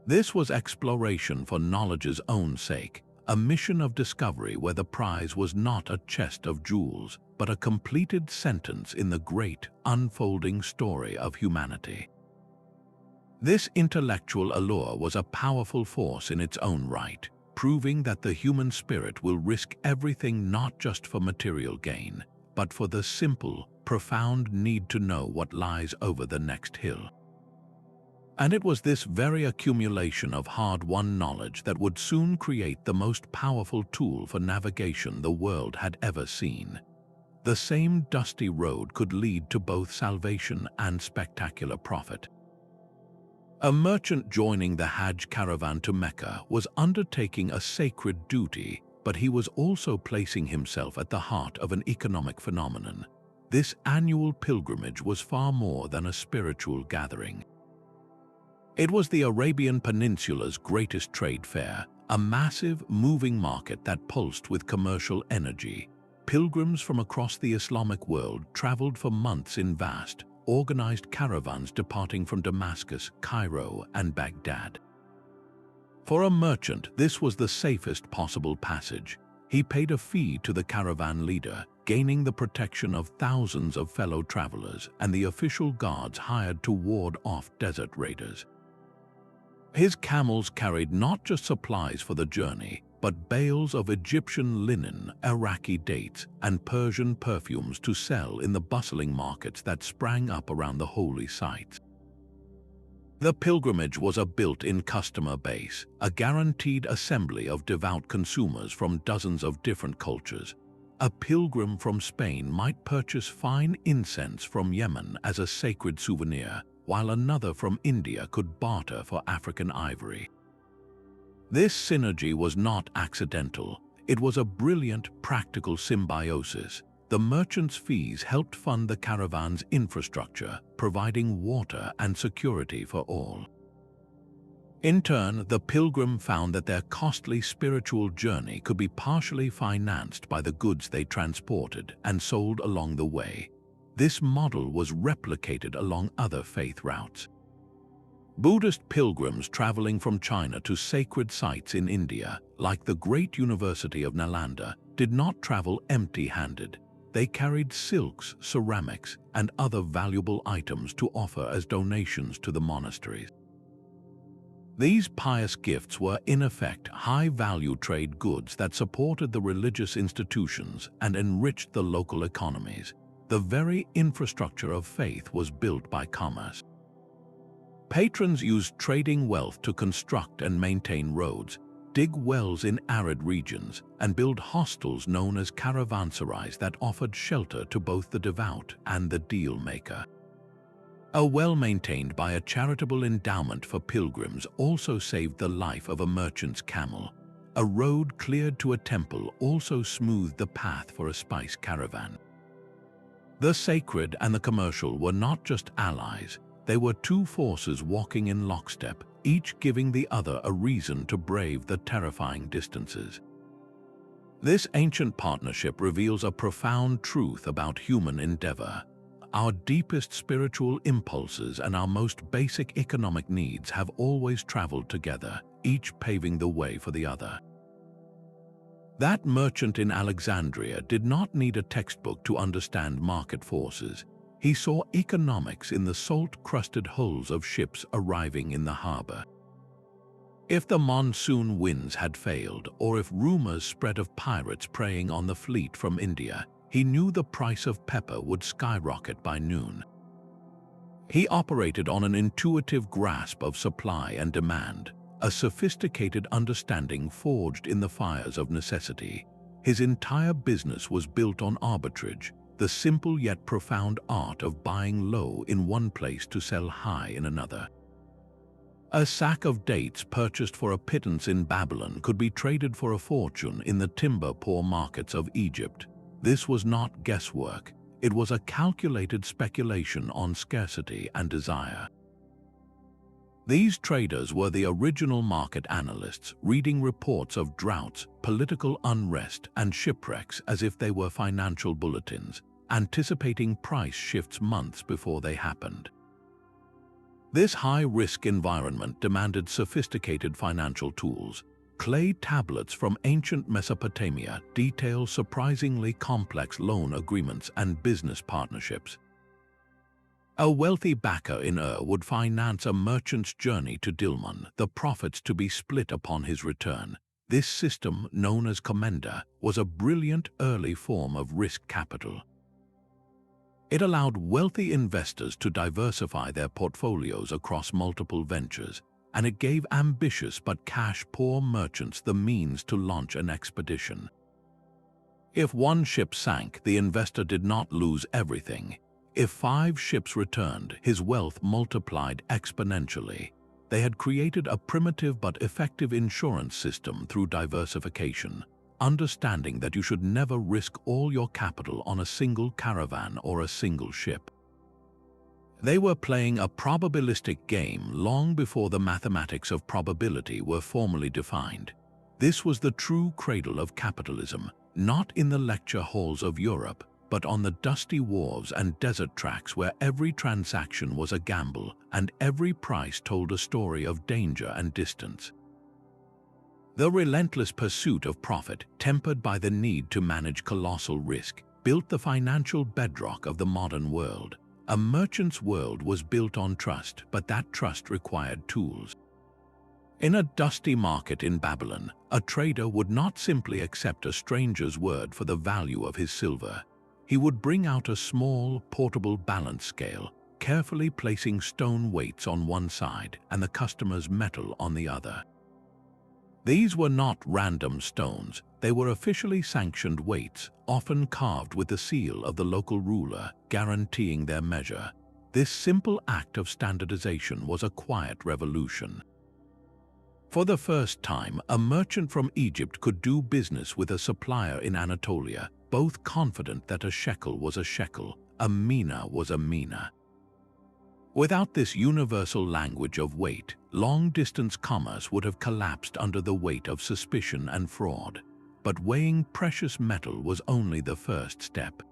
This was exploration for knowledge's own sake, a mission of discovery where the prize was not a chest of jewels, but a completed sentence in the great, unfolding story of humanity. This intellectual allure was a powerful force in its own right, proving that the human spirit will risk everything not just for material gain, but for the simple, profound need to know what lies over the next hill. And it was this very accumulation of hard-won knowledge that would soon create the most powerful tool for navigation the world had ever seen. The same dusty road could lead to both salvation and spectacular profit. A merchant joining the Hajj caravan to Mecca was undertaking a sacred duty, but he was also placing himself at the heart of an economic phenomenon. This annual pilgrimage was far more than a spiritual gathering. It was the Arabian Peninsula's greatest trade fair, a massive, moving market that pulsed with commercial energy. Pilgrims from across the Islamic world traveled for months in vast, organized caravans departing from Damascus, Cairo, and Baghdad. For a merchant, this was the safest possible passage. He paid a fee to the caravan leader, gaining the protection of thousands of fellow travelers and the official guards hired to ward off desert raiders. His camels carried not just supplies for the journey, but bales of Egyptian linen, Iraqi dates, and Persian perfumes to sell in the bustling markets that sprang up around the holy sites. The pilgrimage was a built-in customer base, a guaranteed assembly of devout consumers from dozens of different cultures. A pilgrim from Spain might purchase fine incense from Yemen as a sacred souvenir, while another from India could barter for African ivory. This synergy was not accidental. It was a brilliant, practical symbiosis. The merchants' fees helped fund the caravan's infrastructure, providing water and security for all. In turn, the pilgrim found that their costly spiritual journey could be partially financed by the goods they transported and sold along the way. This model was replicated along other faith routes. Buddhist pilgrims traveling from China to sacred sites in India, like the great University of Nalanda, did not travel empty-handed. They carried silks, ceramics, and other valuable items to offer as donations to the monasteries. These pious gifts were, in effect, high-value trade goods that supported the religious institutions and enriched the local economies. The very infrastructure of faith was built by commerce. Patrons used trading wealth to construct and maintain roads, dig wells in arid regions, and build hostels known as caravanserais that offered shelter to both the devout and the deal-maker. A well maintained by a charitable endowment for pilgrims also saved the life of a merchant's camel. A road cleared to a temple also smoothed the path for a spice caravan. The sacred and the commercial were not just allies, they were two forces walking in lockstep, each giving the other a reason to brave the terrifying distances. This ancient partnership reveals a profound truth about human endeavor. Our deepest spiritual impulses and our most basic economic needs have always traveled together, each paving the way for the other. That merchant in Alexandria did not need a textbook to understand market forces. He saw economics in the salt-crusted hulls of ships arriving in the harbor. If the monsoon winds had failed, or if rumors spread of pirates preying on the fleet from India, he knew the price of pepper would skyrocket by noon. He operated on an intuitive grasp of supply and demand, a sophisticated understanding forged in the fires of necessity. His entire business was built on arbitrage, the simple yet profound art of buying low in one place to sell high in another. A sack of dates purchased for a pittance in Babylon could be traded for a fortune in the timber-poor markets of Egypt. This was not guesswork, it was a calculated speculation on scarcity and desire. These traders were the original market analysts, reading reports of droughts, political unrest, and shipwrecks as if they were financial bulletins, anticipating price shifts months before they happened. This high-risk environment demanded sophisticated financial tools. Clay tablets from ancient Mesopotamia detail surprisingly complex loan agreements and business partnerships. A wealthy backer in Ur would finance a merchant's journey to Dilmun, the profits to be split upon his return. This system, known as commenda, was a brilliant early form of risk capital. It allowed wealthy investors to diversify their portfolios across multiple ventures, and it gave ambitious but cash-poor merchants the means to launch an expedition. If one ship sank, the investor did not lose everything. If 5 ships returned, his wealth multiplied exponentially. They had created a primitive but effective insurance system through diversification, understanding that you should never risk all your capital on a single caravan or a single ship. They were playing a probabilistic game long before the mathematics of probability were formally defined. This was the true cradle of capitalism, not in the lecture halls of Europe, but on the dusty wharves and desert tracks where every transaction was a gamble and every price told a story of danger and distance. The relentless pursuit of profit, tempered by the need to manage colossal risk, built the financial bedrock of the modern world. A merchant's world was built on trust, but that trust required tools. In a dusty market in Babylon, a trader would not simply accept a stranger's word for the value of his silver. He would bring out a small, portable balance scale, carefully placing stone weights on one side and the customer's metal on the other. These were not random stones, they were officially sanctioned weights, often carved with the seal of the local ruler, guaranteeing their measure. This simple act of standardization was a quiet revolution. For the first time, a merchant from Egypt could do business with a supplier in Anatolia, both confident that a shekel was a shekel, a mina was a mina. Without this universal language of weight, long-distance commerce would have collapsed under the weight of suspicion and fraud. But weighing precious metal was only the first step.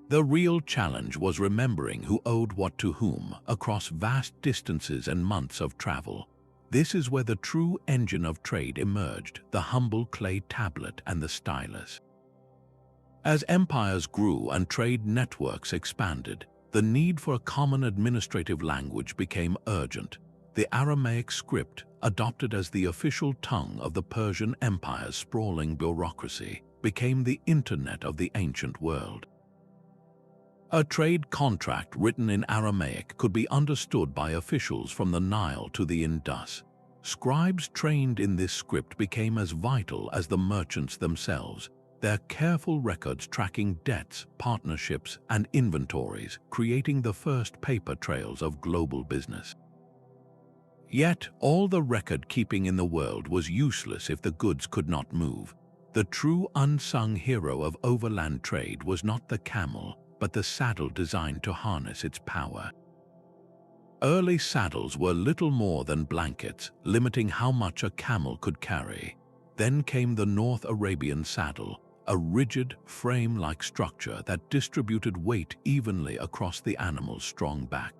The real challenge was remembering who owed what to whom across vast distances and months of travel. This is where the true engine of trade emerged, the humble clay tablet and the stylus. As empires grew and trade networks expanded, the need for a common administrative language became urgent. The Aramaic script, adopted as the official tongue of the Persian Empire's sprawling bureaucracy, became the internet of the ancient world. A trade contract written in Aramaic could be understood by officials from the Nile to the Indus. Scribes trained in this script became as vital as the merchants themselves. their careful records tracking debts, partnerships, and inventories, creating the first paper trails of global business. Yet, all the record-keeping in the world was useless if the goods could not move. The true unsung hero of overland trade was not the camel, but the saddle designed to harness its power. Early saddles were little more than blankets, limiting how much a camel could carry. Then came the North Arabian saddle, a rigid, frame-like structure that distributed weight evenly across the animal's strong back.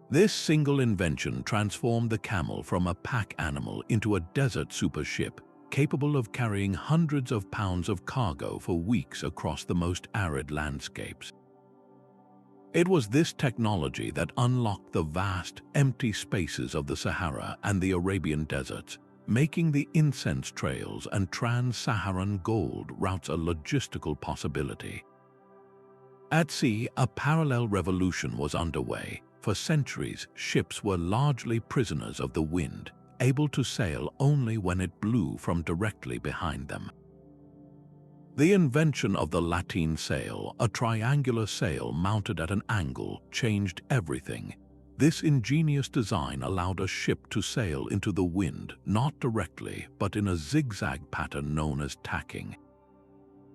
This single invention transformed the camel from a pack animal into a desert supership, capable of carrying hundreds of pounds of cargo for weeks across the most arid landscapes. It was this technology that unlocked the vast, empty spaces of the Sahara and the Arabian deserts, making the Incense Trails and trans-Saharan gold routes a logistical possibility. At sea, a parallel revolution was underway. For centuries, ships were largely prisoners of the wind, able to sail only when it blew from directly behind them. The invention of the lateen sail, a triangular sail mounted at an angle, changed everything. This ingenious design allowed a ship to sail into the wind, not directly, but in a zigzag pattern known as tacking.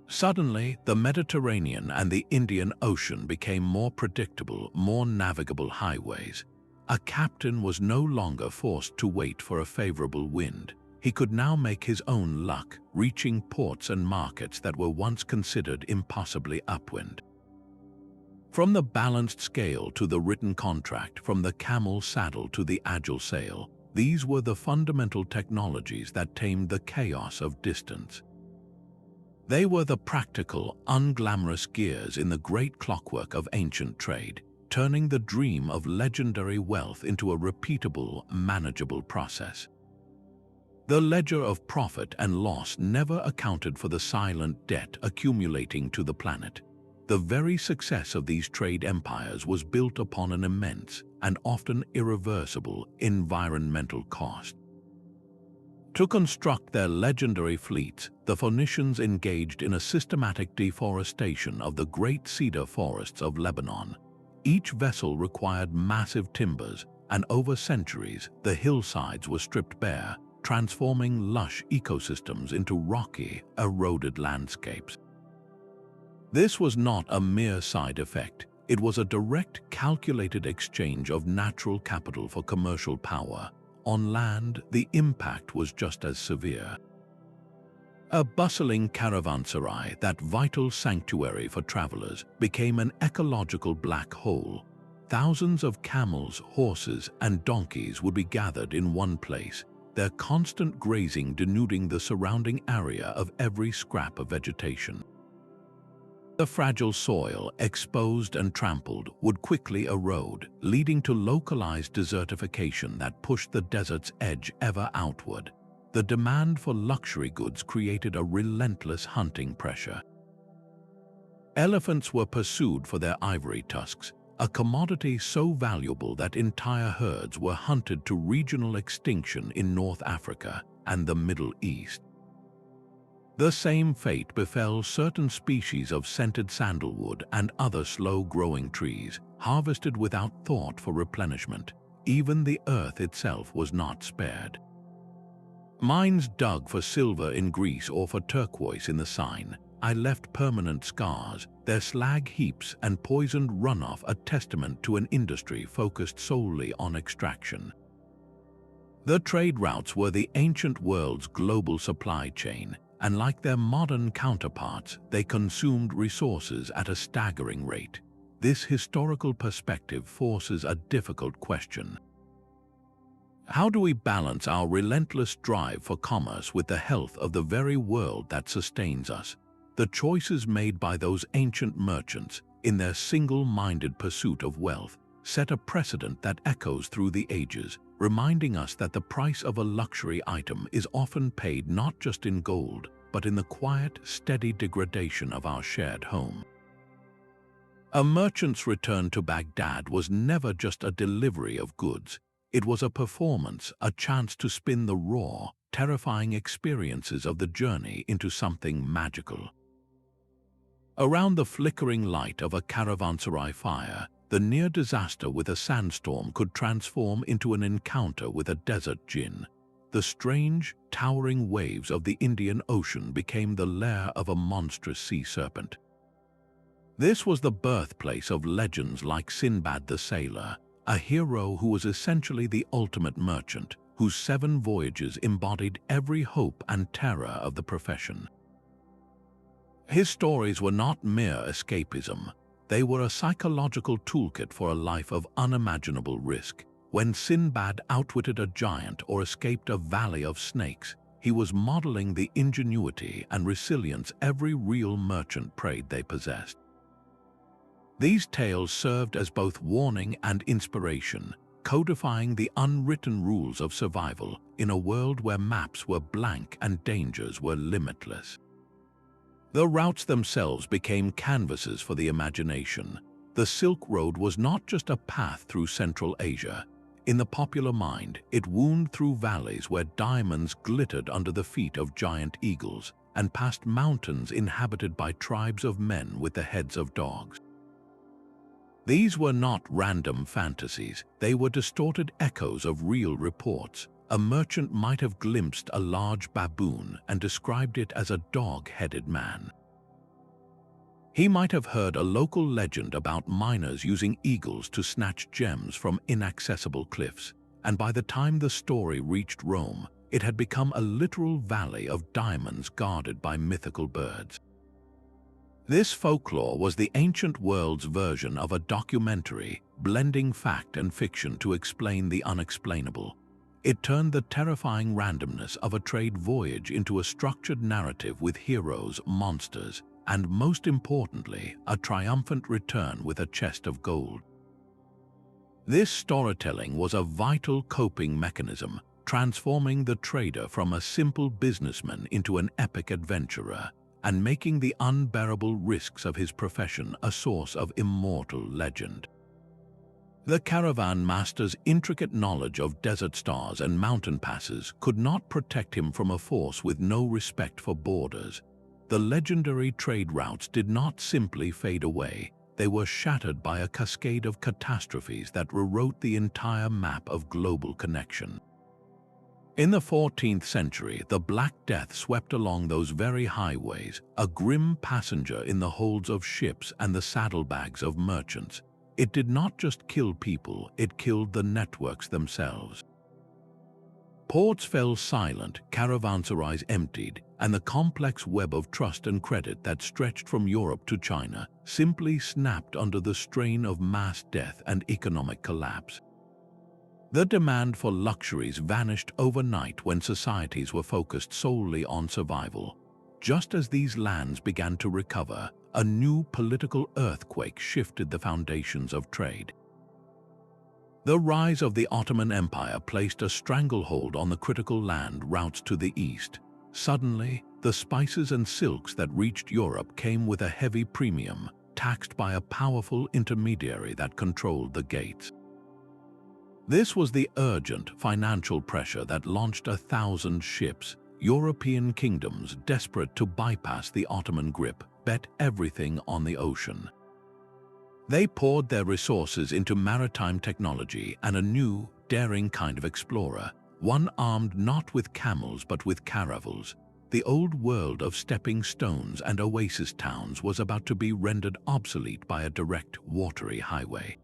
Suddenly, the Mediterranean and the Indian Ocean became more predictable, more navigable highways. A captain was no longer forced to wait for a favorable wind. He could now make his own luck, reaching ports and markets that were once considered impossibly upwind. From the balanced scale to the written contract, from the camel saddle to the agile sail, these were the fundamental technologies that tamed the chaos of distance. They were the practical, unglamorous gears in the great clockwork of ancient trade, turning the dream of legendary wealth into a repeatable, manageable process. The ledger of profit and loss never accounted for the silent debt accumulating to the planet. The very success of these trade empires was built upon an immense and often irreversible environmental cost. To construct their legendary fleets, the Phoenicians engaged in a systematic deforestation of the great cedar forests of Lebanon. Each vessel required massive timbers, and over centuries, the hillsides were stripped bare, transforming lush ecosystems into rocky, eroded landscapes. This was not a mere side effect. It was a direct, calculated exchange of natural capital for commercial power. On land, the impact was just as severe. A bustling caravanserai, that vital sanctuary for travelers, became an ecological black hole. Thousands of camels, horses, and donkeys would be gathered in one place, their constant grazing denuding the surrounding area of every scrap of vegetation. The fragile soil, exposed and trampled, would quickly erode, leading to localized desertification that pushed the desert's edge ever outward. The demand for luxury goods created a relentless hunting pressure. Elephants were pursued for their ivory tusks, a commodity so valuable that entire herds were hunted to regional extinction in North Africa and the Middle East. The same fate befell certain species of scented sandalwood and other slow-growing trees, harvested without thought for replenishment. Even the earth itself was not spared. Mines dug for silver in Greece or for turquoise in the Seine left permanent scars, their slag heaps and poisoned runoff a testament to an industry focused solely on extraction. The trade routes were the ancient world's global supply chain, and like their modern counterparts, they consumed resources at a staggering rate. This historical perspective forces a difficult question. How do we balance our relentless drive for commerce with the health of the very world that sustains us? The choices made by those ancient merchants, in their single-minded pursuit of wealth, set a precedent that echoes through the ages, reminding us that the price of a luxury item is often paid not just in gold, but in the quiet, steady degradation of our shared home. A merchant's return to Baghdad was never just a delivery of goods. It was a performance, a chance to spin the raw, terrifying experiences of the journey into something magical. Around the flickering light of a caravanserai fire, the near disaster with a sandstorm could transform into an encounter with a desert jinn. The strange, towering waves of the Indian Ocean became the lair of a monstrous sea serpent. This was the birthplace of legends like Sinbad the Sailor, a hero who was essentially the ultimate merchant, whose 7 voyages embodied every hope and terror of the profession. His stories were not mere escapism. They were a psychological toolkit for a life of unimaginable risk. When Sinbad outwitted a giant or escaped a valley of snakes, he was modeling the ingenuity and resilience every real merchant prayed they possessed. These tales served as both warning and inspiration, codifying the unwritten rules of survival in a world where maps were blank and dangers were limitless. The routes themselves became canvases for the imagination. The Silk Road was not just a path through Central Asia. In the popular mind, it wound through valleys where diamonds glittered under the feet of giant eagles, and past mountains inhabited by tribes of men with the heads of dogs. These were not random fantasies, they were distorted echoes of real reports. A merchant might have glimpsed a large baboon and described it as a dog-headed man. He might have heard a local legend about miners using eagles to snatch gems from inaccessible cliffs, and by the time the story reached Rome, it had become a literal valley of diamonds guarded by mythical birds. This folklore was the ancient world's version of a documentary, blending fact and fiction to explain the unexplainable. It turned the terrifying randomness of a trade voyage into a structured narrative with heroes, monsters, and most importantly, a triumphant return with a chest of gold. This storytelling was a vital coping mechanism, transforming the trader from a simple businessman into an epic adventurer, and making the unbearable risks of his profession a source of immortal legend. The caravan master's intricate knowledge of desert stars and mountain passes could not protect him from a force with no respect for borders. The legendary trade routes did not simply fade away, they were shattered by a cascade of catastrophes that rewrote the entire map of global connection. In the 14th century, the Black Death swept along those very highways, a grim passenger in the holds of ships and the saddlebags of merchants. It did not just kill people, it killed the networks themselves. Ports fell silent, caravanserais emptied, and the complex web of trust and credit that stretched from Europe to China simply snapped under the strain of mass death and economic collapse. The demand for luxuries vanished overnight when societies were focused solely on survival. Just as these lands began to recover, a new political earthquake shifted the foundations of trade. The rise of the Ottoman Empire placed a stranglehold on the critical land routes to the east. Suddenly, the spices and silks that reached Europe came with a heavy premium, taxed by a powerful intermediary that controlled the gates. This was the urgent financial pressure that launched 1,000 ships. European kingdoms, desperate to bypass the Ottoman grip, bet everything on the ocean. They poured their resources into maritime technology and a new, daring kind of explorer, one armed not with camels but with caravels. The old world of stepping stones and oasis towns was about to be rendered obsolete by a direct, watery highway.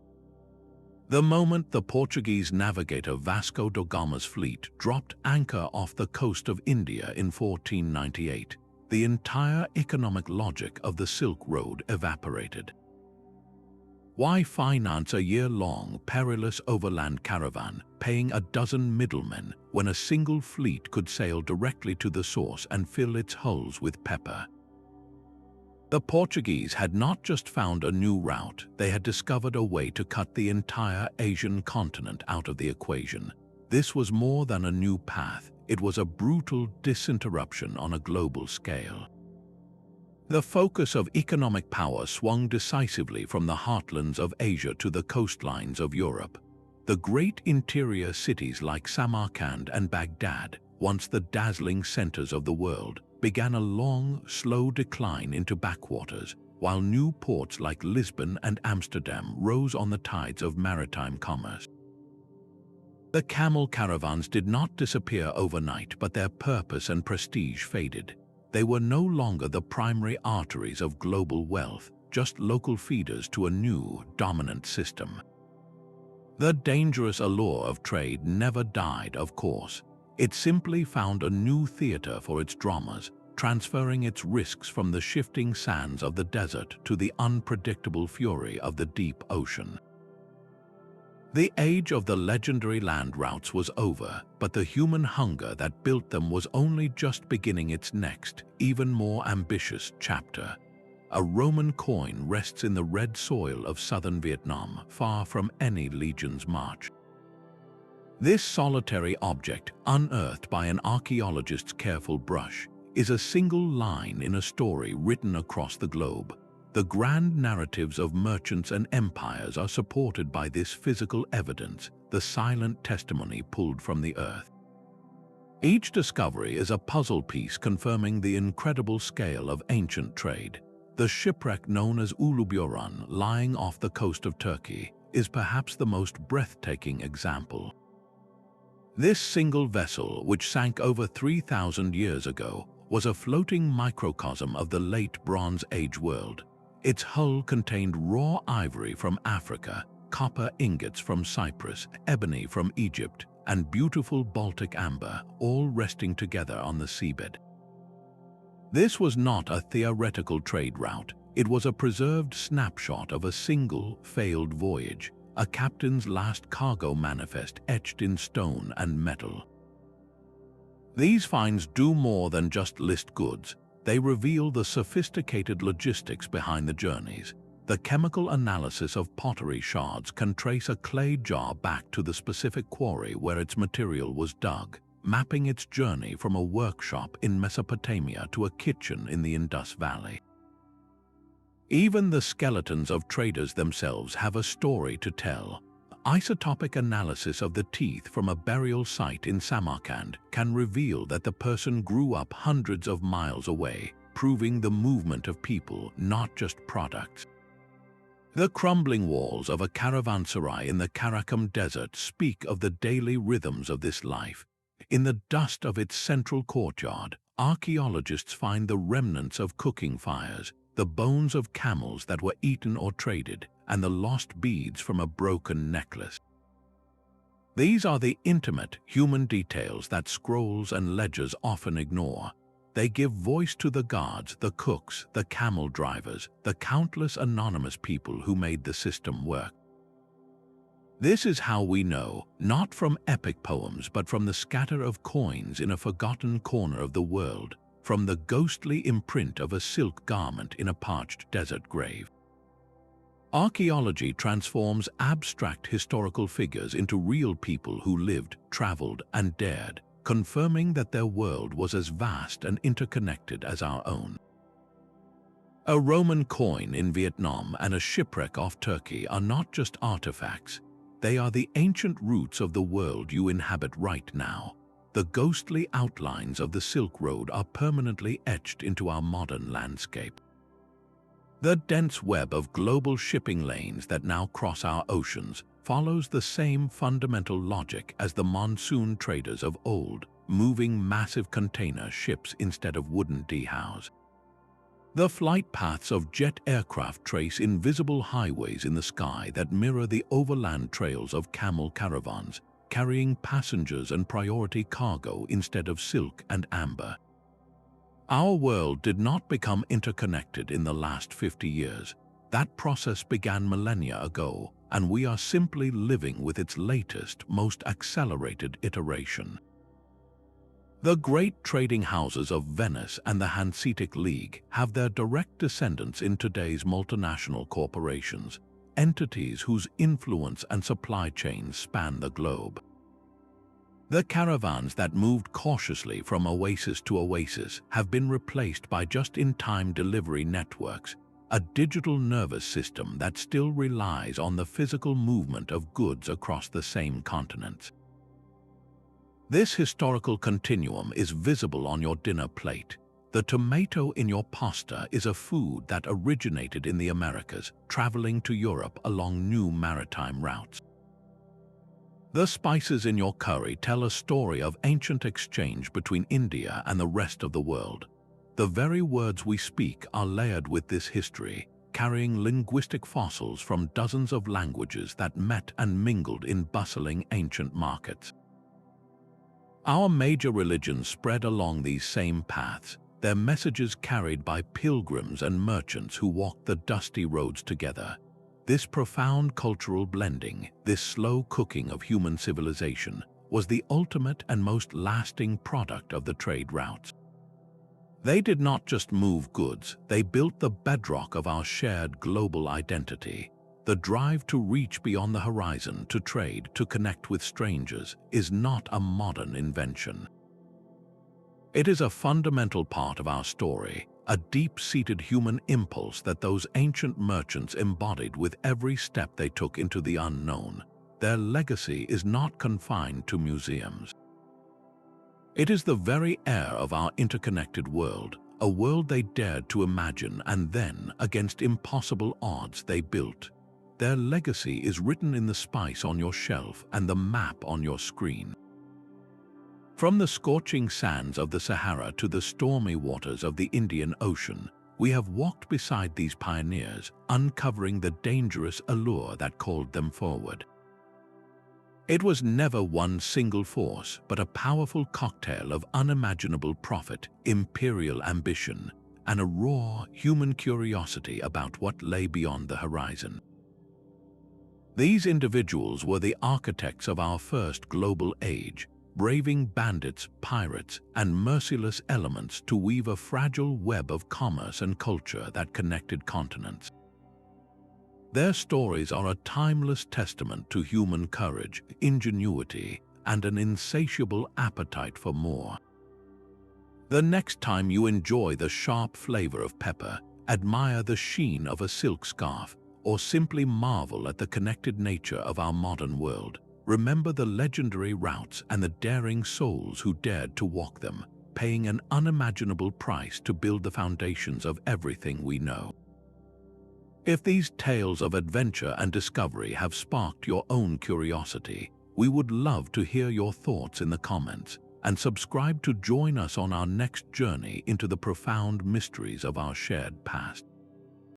The moment the Portuguese navigator Vasco da Gama's fleet dropped anchor off the coast of India in 1498, the entire economic logic of the Silk Road evaporated. Why finance a year-long, perilous overland caravan, paying a dozen middlemen, when a single fleet could sail directly to the source and fill its hulls with pepper? The Portuguese had not just found a new route, they had discovered a way to cut the entire Asian continent out of the equation. This was more than a new path, it was a brutal disinterruption on a global scale. The focus of economic power swung decisively from the heartlands of Asia to the coastlines of Europe. The great interior cities like Samarkand and Baghdad, once the dazzling centers of the world, began a long, slow decline into backwaters, while new ports like Lisbon and Amsterdam rose on the tides of maritime commerce. The camel caravans did not disappear overnight, but their purpose and prestige faded. They were no longer the primary arteries of global wealth, just local feeders to a new, dominant system. The dangerous allure of trade never died, of course. It simply found a new theater for its dramas, transferring its risks from the shifting sands of the desert to the unpredictable fury of the deep ocean. The age of the legendary land routes was over, but the human hunger that built them was only just beginning its next, even more ambitious chapter. A Roman coin rests in the red soil of southern Vietnam, far from any legion's march. This solitary object, unearthed by an archaeologist's careful brush, is a single line in a story written across the globe. The grand narratives of merchants and empires are supported by this physical evidence, the silent testimony pulled from the earth. Each discovery is a puzzle piece confirming the incredible scale of ancient trade. The shipwreck known as Uluburan, lying off the coast of Turkey, is perhaps the most breathtaking example. This single vessel, which sank over 3,000 years ago, was a floating microcosm of the late Bronze Age world. Its hull contained raw ivory from Africa, copper ingots from Cyprus, ebony from Egypt, and beautiful Baltic amber, all resting together on the seabed. This was not a theoretical trade route. It was a preserved snapshot of a single, failed voyage, a captain's last cargo manifest etched in stone and metal. These finds do more than just list goods. They reveal the sophisticated logistics behind the journeys. The chemical analysis of pottery shards can trace a clay jar back to the specific quarry where its material was dug, mapping its journey from a workshop in Mesopotamia to a kitchen in the Indus Valley. Even the skeletons of traders themselves have a story to tell. Isotopic analysis of the teeth from a burial site in Samarkand can reveal that the person grew up hundreds of miles away, proving the movement of people, not just products. The crumbling walls of a caravanserai in the Karakum Desert speak of the daily rhythms of this life. In the dust of its central courtyard, archaeologists find the remnants of cooking fires, the bones of camels that were eaten or traded, and the lost beads from a broken necklace. These are the intimate, human details that scrolls and ledgers often ignore. They give voice to the guards, the cooks, the camel drivers, the countless anonymous people who made the system work. This is how we know, not from epic poems but from the scatter of coins in a forgotten corner of the world, from the ghostly imprint of a silk garment in a parched desert grave. Archaeology transforms abstract historical figures into real people who lived, traveled, and dared, confirming that their world was as vast and interconnected as our own. A Roman coin in Vietnam and a shipwreck off Turkey are not just artifacts. They are the ancient roots of the world you inhabit right now. The ghostly outlines of the Silk Road are permanently etched into our modern landscape. The dense web of global shipping lanes that now cross our oceans follows the same fundamental logic as the monsoon traders of old, moving massive container ships instead of wooden dhows. The flight paths of jet aircraft trace invisible highways in the sky that mirror the overland trails of camel caravans, carrying passengers and priority cargo instead of silk and amber. Our world did not become interconnected in the last 50 years. That process began millennia ago, and we are simply living with its latest, most accelerated iteration. The great trading houses of Venice and the Hanseatic League have their direct descendants in today's multinational corporations, entities whose influence and supply chains span the globe. The caravans that moved cautiously from oasis to oasis have been replaced by just-in-time delivery networks, a digital nervous system that still relies on the physical movement of goods across the same continents. This historical continuum is visible on your dinner plate. The tomato in your pasta is a food that originated in the Americas, traveling to Europe along new maritime routes. The spices in your curry tell a story of ancient exchange between India and the rest of the world. The very words we speak are layered with this history, carrying linguistic fossils from dozens of languages that met and mingled in bustling ancient markets. Our major religions spread along these same paths, their messages carried by pilgrims and merchants who walked the dusty roads together. This profound cultural blending, this slow cooking of human civilization, was the ultimate and most lasting product of the trade routes. They did not just move goods, they built the bedrock of our shared global identity. The drive to reach beyond the horizon, to trade, to connect with strangers, is not a modern invention. It is a fundamental part of our story, a deep-seated human impulse that those ancient merchants embodied with every step they took into the unknown. Their legacy is not confined to museums. It is the very air of our interconnected world, a world they dared to imagine and then, against impossible odds, they built. Their legacy is written in the spice on your shelf and the map on your screen. From the scorching sands of the Sahara to the stormy waters of the Indian Ocean, we have walked beside these pioneers, uncovering the dangerous allure that called them forward. It was never one single force, but a powerful cocktail of unimaginable profit, imperial ambition, and a raw human curiosity about what lay beyond the horizon. These individuals were the architects of our first global age, braving bandits, pirates, and merciless elements to weave a fragile web of commerce and culture that connected continents. Their stories are a timeless testament to human courage, ingenuity, and an insatiable appetite for more. The next time you enjoy the sharp flavor of pepper, admire the sheen of a silk scarf, or simply marvel at the connected nature of our modern world, remember the legendary routes and the daring souls who dared to walk them, paying an unimaginable price to build the foundations of everything we know. If these tales of adventure and discovery have sparked your own curiosity, we would love to hear your thoughts in the comments, and subscribe to join us on our next journey into the profound mysteries of our shared past.